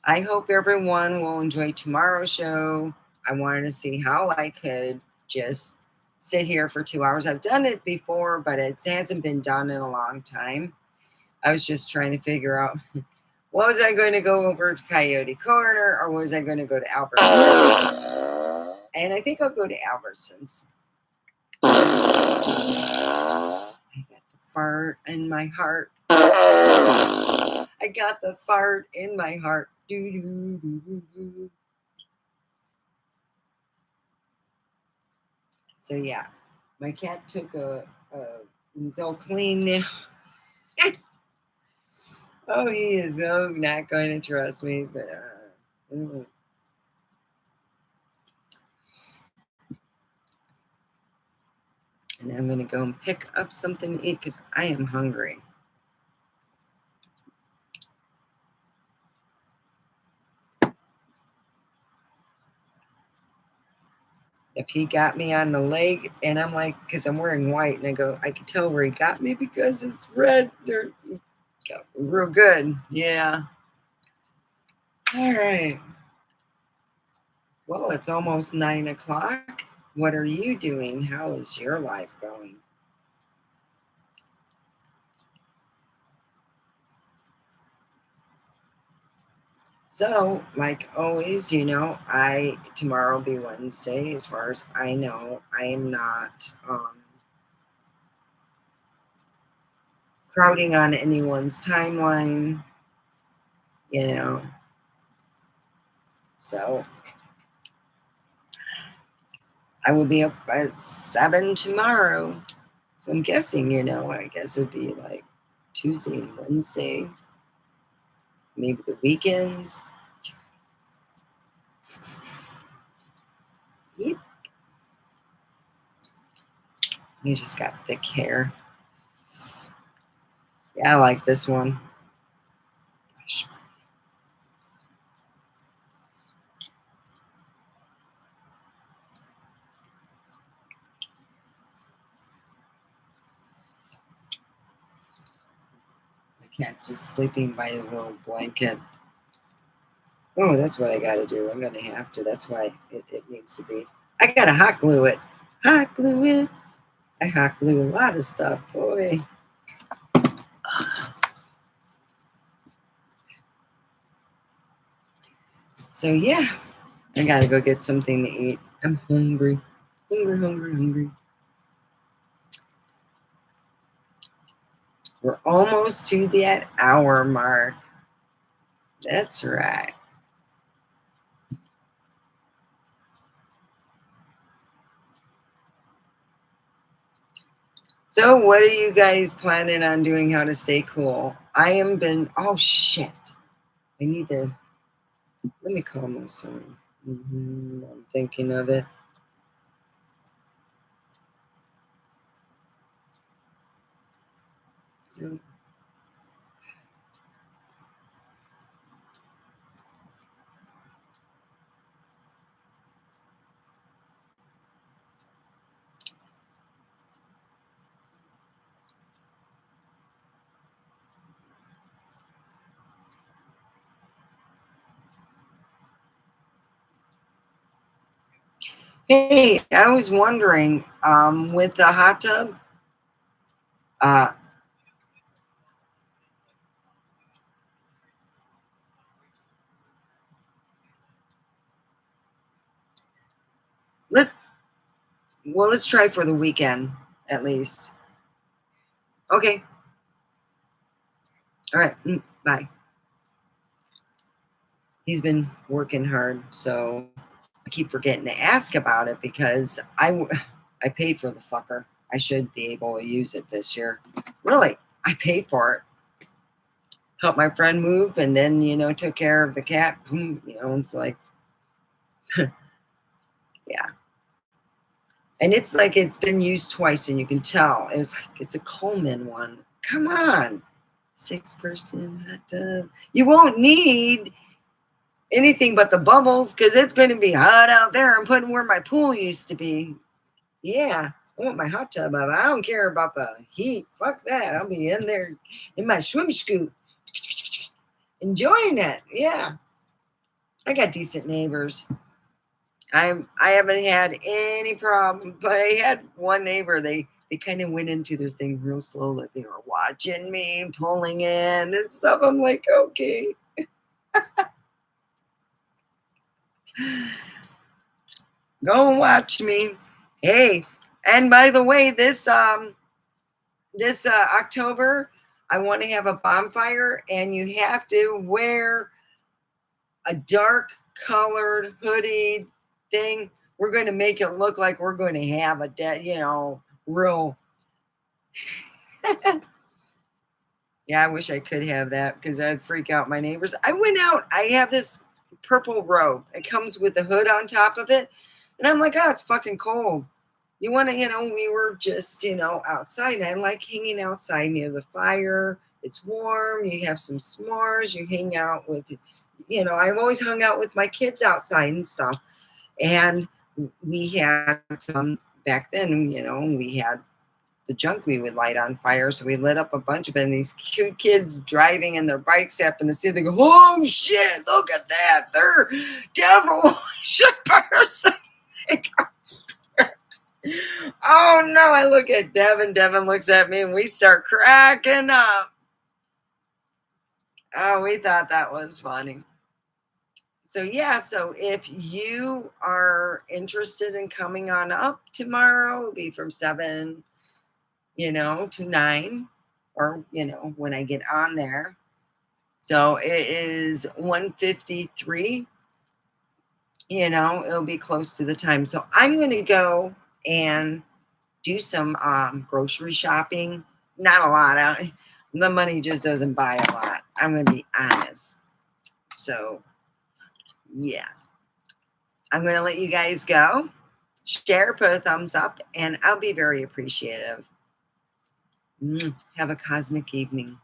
I hope everyone will enjoy tomorrow's show. I wanted to see how I could just sit here for 2 hours. I've done it before, but it hasn't been done in a long time. I was just trying to figure out, was I going to go over to Coyote Corner or was I going to go to Albertsons? And I think I'll go to Albertsons. I got the fart in my heart. I got the fart in my heart. So yeah, my cat took he's all clean now. Oh, he is not going to trust me. He's going to. And I'm going to go and pick up something to eat because I am hungry. If he got me on the leg, and I'm like, because I'm wearing white, and I go, I can tell where he got me because it's red. He got me real good. Yeah. All right. Well, it's almost 9 o'clock. What are you doing? How is your life going? So, like always, tomorrow will be Wednesday. As far as I know, I am not crowding on anyone's timeline, So, I will be up at 7 tomorrow. So I'm guessing, I guess it'd be like Tuesday and Wednesday, maybe the weekends. Yep. He just got thick hair. Yeah, I like this one. Gosh. My cat's just sleeping by his little blanket. Oh, that's what I got to do. I'm going to have to. That's why it needs to be. I got to hot glue it. Hot glue it. I hot glue a lot of stuff. Boy. So, yeah. I got to go get something to eat. I'm hungry. Hungry. We're almost to that hour mark. That's right. So what are you guys planning on doing? How to stay cool? I am been, oh shit. I need to, let me call my son. I'm thinking of it. Hey, I was wondering, with the hot tub, uh, let's let's try for the weekend at least. Okay. All right. Bye. He's been working hard, so I keep forgetting to ask about it because I paid for the fucker. I should be able to use it this year. Really, I paid for it. Helped my friend move, and then took care of the cat. It's like, yeah. And it's like it's been used twice, and you can tell. It's a Coleman one. Come on, 6-person hot tub. You won't need anything but the bubbles because it's going to be hot out there. I'm putting where my pool used to be. Yeah, I want my hot tub up. I don't care about the heat. Fuck that. I'll be in there in my swim scoot, enjoying it. Yeah, I got decent neighbors. I haven't had any problem, but I had one neighbor. They kind of went into their thing real slow, like they were watching me pulling in and stuff. I'm like, okay. Go and watch me. Hey, and by the way, this October, I want to have a bonfire, and you have to wear a dark colored hoodie thing. We're going to make it look like we're going to have a real. Yeah, I wish I could have that because I'd freak out my neighbors. I went out. I have this purple robe. It comes with a hood on top of it. And I'm like, oh, it's fucking cold. You want to, we were just, outside. And I like hanging outside near the fire. It's warm. You have some s'mores. You hang out with, I've always hung out with my kids outside and stuff. And we had some back then, we had the junk we would light on fire. So we lit up a bunch of it. And these cute kids driving in their bikes happen to see, they go, oh shit, look at that. They're devilish person. Oh no, I look at Devin. Devin looks at me and we start cracking up. Oh, we thought that was funny. So yeah, so if you are interested in coming on up tomorrow, it'll be from 7 to 9, or when I get on there. So it is 1:53. It'll be close to the time. So I'm going to go and do some grocery shopping. Not a lot. The money just doesn't buy a lot. I'm going to be honest. So yeah, I'm going to let you guys go. Share, put a thumbs up, and I'll be very appreciative. Have a cosmic evening.